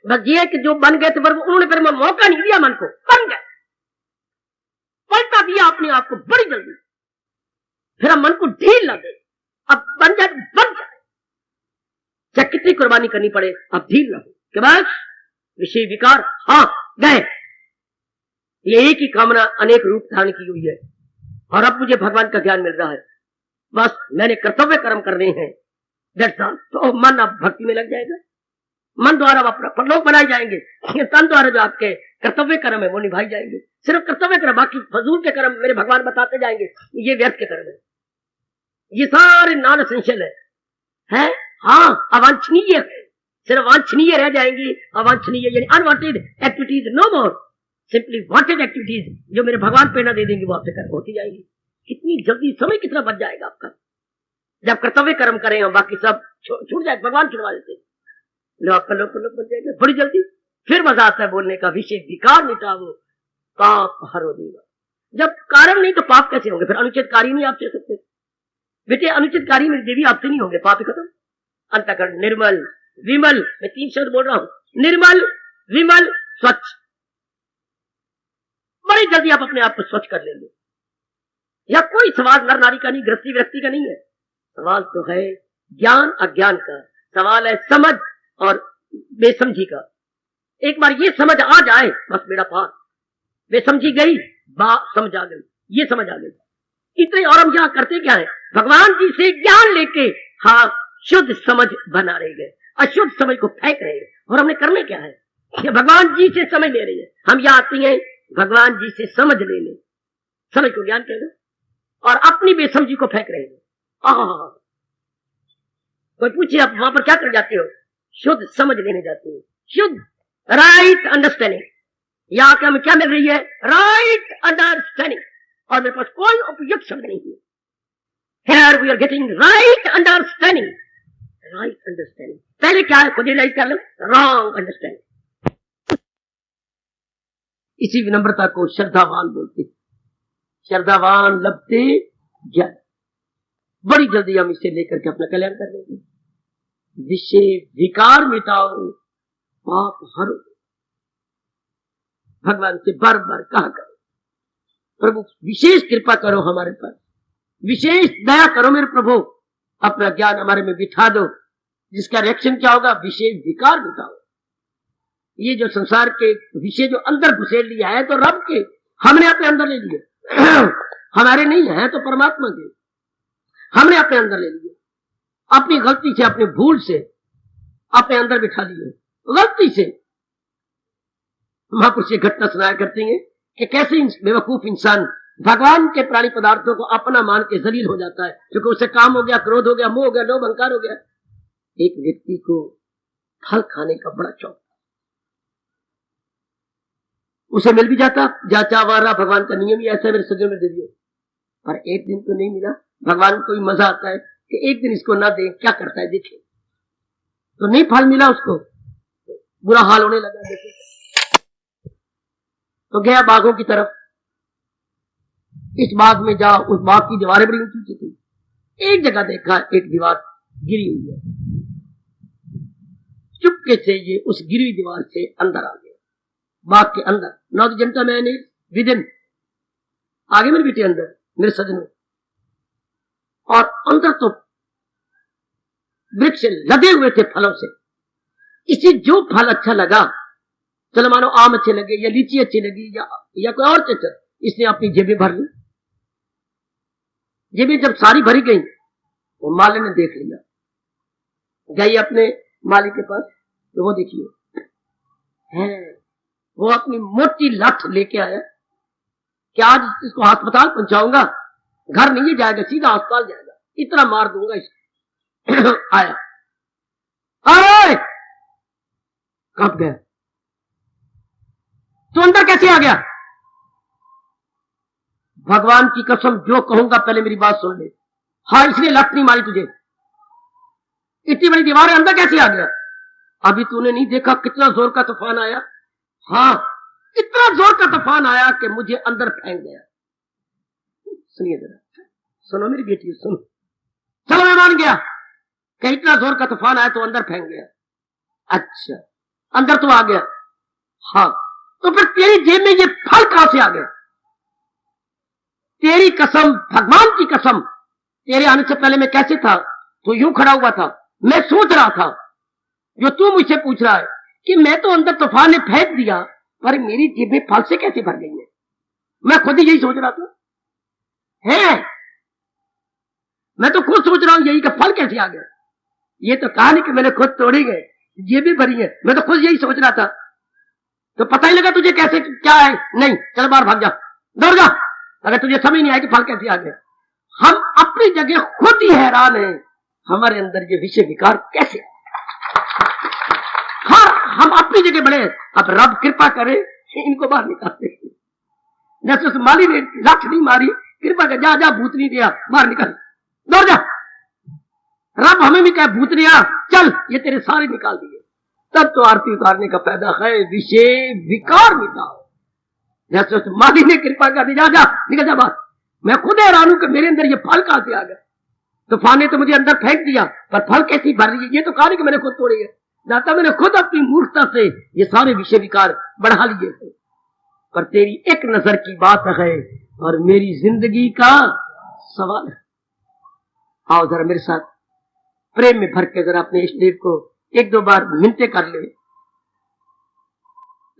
बस ये है कि जो बन गए थे, पर उन्होंने फिर मौका नहीं दिया मन को, बन गए, पलटा दिया अपने आप को बड़ी जल्दी। फिर हम मन को ढील लगे, अब बन जाए, बन जाए, चाहे कितनी कुर्बानी करनी पड़े, अब ढील लगे कि बस विषय विकार, हाँ गए। ये एक ही कामना अनेक रूप धारण की हुई है। और अब मुझे भगवान का ज्ञान मिल रहा है, बस मैंने कर्तव्य कर्म करने हैं, तो मन अब भक्ति में लग जाएगा। मन द्वारा अपना लोग बनाए जाएंगे, तन द्वारा जो आपके कर्तव्य कर्म है वो निभाई जाएंगे। सिर्फ कर्तव्य कर्म, बाकी फजूल के कर्म मेरे भगवान बताते जाएंगे, ये व्यर्थ के कर्म है, ये सारे नॉन एसेंशियल है? हाँ, अवांछनीय है, सिर्फ वांछनीय रह जाएंगी। अवांछनीय यानी अनवांटेड एक्टिविटीज नो मोर। सिंपली वांटेड एक्टिविटीज जो मेरे भगवान प्रेरणा दे देंगे वो आपसे कर होती जाएगी। कितनी जल्दी समय कितना बच जाएगा आपका। जब कर्तव्य कर्म करें हम बाकी सब छूट जाए, भगवान छुड़वा देते, लो आपका लोक बन जाएगा बड़ी जल्दी। फिर मजा आता है बोलने का, विषय विकार मिटाओ पाप हरो देवा। जब कारण नहीं तो पाप कैसे होंगे? फिर अनुचित कार्य नहीं आप दे सकते बेटे, अनुचित कार्य मेरी देवी आपसे नहीं होंगे, पाप ही खत्म। अंतःकरण निर्मल विमल, मैं 3 शब्द बोल रहा हूं, निर्मल विमल स्वच्छ। बड़ी जल्दी आप अपने आप को स्वच्छ कर लेंगे। या कोई सवाल नर नारी का नहीं, गृहस्थी व्यक्ति का नहीं है, सवाल तो है ज्ञान अज्ञान का, सवाल है समझ और बेसमझी का। एक बार ये समझ आ जाए बस मेरा पार, बेसमझी गई समझ आ गई, ये समझ आ गई इतने। और हम यहाँ करते क्या है, भगवान जी से ज्ञान लेके हाँ शुद्ध समझ बना रहे गए, अशुद्ध समझ को फेंक रहे हैं। और हमने करने क्या है कि भगवान जी से समझ ले रही है, हम यहाँ आती हैं भगवान जी से समझ ले ले, समझ को ज्ञान कह दो, और अपनी बेसमझी को फेंक रहे हैं। कोई पूछे आप वहां पर क्या कर जाते हो? शुद्ध समझ लेने जाते हो, शुद्ध राइट अंडरस्टैंडिंग। यहाँ के हमें क्या मिल रही है? Right understanding. और मेरे पास कोई उपयुक्त शब्द नहीं है। Here we are getting right understanding, right understanding। पहले क्या है खुद रियलाइज कर लो, रॉन्ग अंडरस्टैंडिंग। इसी विनम्रता को श्रद्धावान बोलते हैं। श्रद्धावान लभते ज्ञान। बड़ी जल्दी हम इसे लेकर के अपना कल्याण कर लेंगे। विषय विकार मिटाओ पाप हरो। भगवान से बार बार कहा करो, प्रभु विशेष कृपा करो हमारे पर, विशेष दया करो मेरे प्रभु, अपना ज्ञान हमारे में बिठा दो। जिसका रिएक्शन क्या होगा? विषय विकार मिटाओ। ये जो संसार के विषय जो अंदर घुसेड़ लिया है तो रब के, हमने अपने अंदर ले लिए हमारे नहीं है तो परमात्मा के, हमने अपने अंदर ले लिए, अपनी गलती से अपनी भूल से अपने अंदर बिठा लिए, गलती से। महापुरुष ये घटना सुनाया करते हैं कि कैसे बेवकूफ इंसान भगवान के प्राणी पदार्थों को अपना मान के जलील हो जाता है, क्योंकि उसे काम हो गया, क्रोध हो गया, मोह हो गया, लोभ अहंकार हो गया। एक व्यक्ति को फल खाने का बड़ा शौक, उसे मिल भी जाता, जाचा वारा भगवान का नियम ही ऐसा है मेरे सज्जनों में देवियों। पर एक दिन तो नहीं मिला। भगवान को भी मजा आता है कि एक दिन इसको ना दे, क्या करता है देखे। तो नहीं फल मिला उसको, बुरा हाल होने लगा देखे। तो गया बागों की तरफ, इस बाग में जा, उस बाग की दीवारें बड़ी ऊंची थी। एक जगह देखा एक दीवार गिरी हुई है, चुपके से ये उस गिरी हुई दीवार से अंदर आ गया, बाग के अंदर। नॉट जनता मैंने विदिन आगे मेरे बेटे अंदर, मेरे सजनों, और अंदर तो वृक्ष लगे हुए थे फलों से। इसे जो फल अच्छा लगा, चलो मानो आम अच्छे लगे या लीची अच्छी लगी या कोई और चीज, इसने अपनी जेबें भर ली। जेबें जब सारी भरी गई तो माली ने देख लिया, गई अपने मालिक के पास, तो वो देखिए है, वो अपनी मोटी लाठ लेके आया कि आज इसको अस्पताल पहुंचाऊंगा, घर नहीं जाएगा, सीधा अस्पताल जाएगा, इतना मार दूंगा इसको। आया, अरे कब गया तो अंदर कैसे आ गया? भगवान की कसम जो कहूंगा पहले मेरी बात सुन ले। हाँ, इसलिए लाठ नहीं मारी तुझे, इतनी बड़ी दीवार अंदर कैसे आ गया? अभी तूने नहीं देखा कितना जोर का तूफान आया? हाँ, इतना जोर का तूफान आया कि मुझे अंदर फेंक गया। सुनिए जरा, सुनो मेरी बेटी, सुनो। चलो मैं मान गया कि इतना जोर का तूफान आया तो अंदर फेंक गया। अच्छा, अंदर तो आ गया। हाँ, तो फिर तेरी जेब में ये फल कहां से आ गया? तेरी कसम, भगवान की कसम, तेरे आने से पहले मैं कैसे था? तो यूं खड़ा हुआ था, मैं सोच रहा था जो तू मुझसे पूछ रहा है कि मैं तो अंदर तूफान ने फेंक दिया, पर मेरी जेब में फल से कैसे भर गई है? मैं खुद ही यही सोच रहा था। है, मैं तो खुद सोच रहा हूं यही का फल कैसे आ गया। ये तो कहानी कि मैंने खुद तोड़ी गए, जेबें भरी है, मैं तो खुद यही सोच रहा था। तो पता ही लगा तुझे कैसे क्या है? नहीं, चल बाहर भाग जा, दौड़ जा, अगर तुझे समझ नहीं आया कि फल कैसे आ गया। हम अपनी जगह खुद ही हैरान हैं, हमारे अंदर ये विषय विकार कैसे? हाँ, हम अपनी जगह बड़े। अब रब कृपा करे इनको बाहर निकालते। जैसे उस माली ने लाठ नहीं मारी, कृपा कर जा जा भूतनी दिया बाहर निकल, दौड़ जा। रब हमें भी कहे भूतनिया चल, ये तेरे सारे निकाल दिए। तब तो आरती उतारने का फायदा है, विषय विकार मिटाओ। जैसे उस माली ने कृपा कर दी, जा जा निकल जा बाहर। मैं खुद हैरान हूं कि मेरे अंदर ये फल कहां से आ गया। तूफान ने तो मुझे अंदर फेंक दिया, पर फल कैसी भर रही है, ये तो कहानी कि मैंने खुद तोड़ी है। दाता मैंने खुद अपनी मूर्खता से ये सारे विषय विकार बढ़ा लिए थे, पर तेरी एक नजर की बात है और मेरी जिंदगी का सवाल है। आओ जरा मेरे साथ प्रेम में भर के जरा अपने इष्ट देव को एक दो बार मिनते कर ले।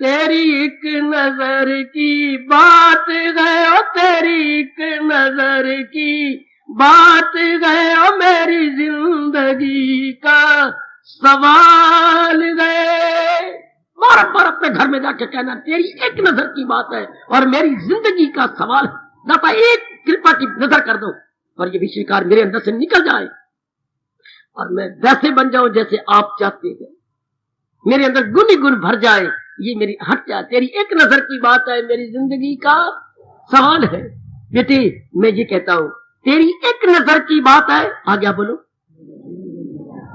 तेरी एक नजर की बात है, तेरी एक नजर की बात है, मेरी जिंदगी का सवाल है। बार अपने घर में जाके कहना तेरी एक नजर की बात है और मेरी जिंदगी का सवाल है। दाता एक कृपा की नजर कर दो और ये विषयकार मेरे अंदर से निकल जाए और मैं वैसे बन जाऊं जैसे आप चाहते हैं। मेरे अंदर गुण ही गुण भर जाए, ये मेरी हट जाए। तेरी एक नजर की बात है, मेरी जिंदगी का सवाल है। बेटे मैं ये कहता हूं, तेरी एक नजर की बात है, आगे बोलो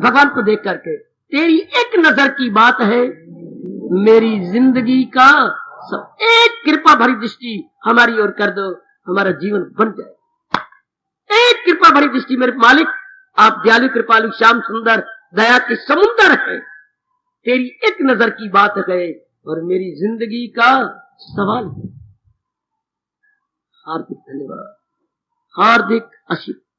भगवान को देख करके, तेरी एक नजर की बात है, मेरी जिंदगी का सब। एक कृपा भरी दृष्टि हमारी ओर कर दो, हमारा जीवन बन जाए। एक कृपा भरी दृष्टि मेरे मालिक, आप दयालु कृपालु श्याम सुंदर दया के समुंदर है। तेरी एक नजर की बात है और मेरी जिंदगी का सवाल है। हार्दिक धन्यवाद, हार्दिक आशीर्वाद।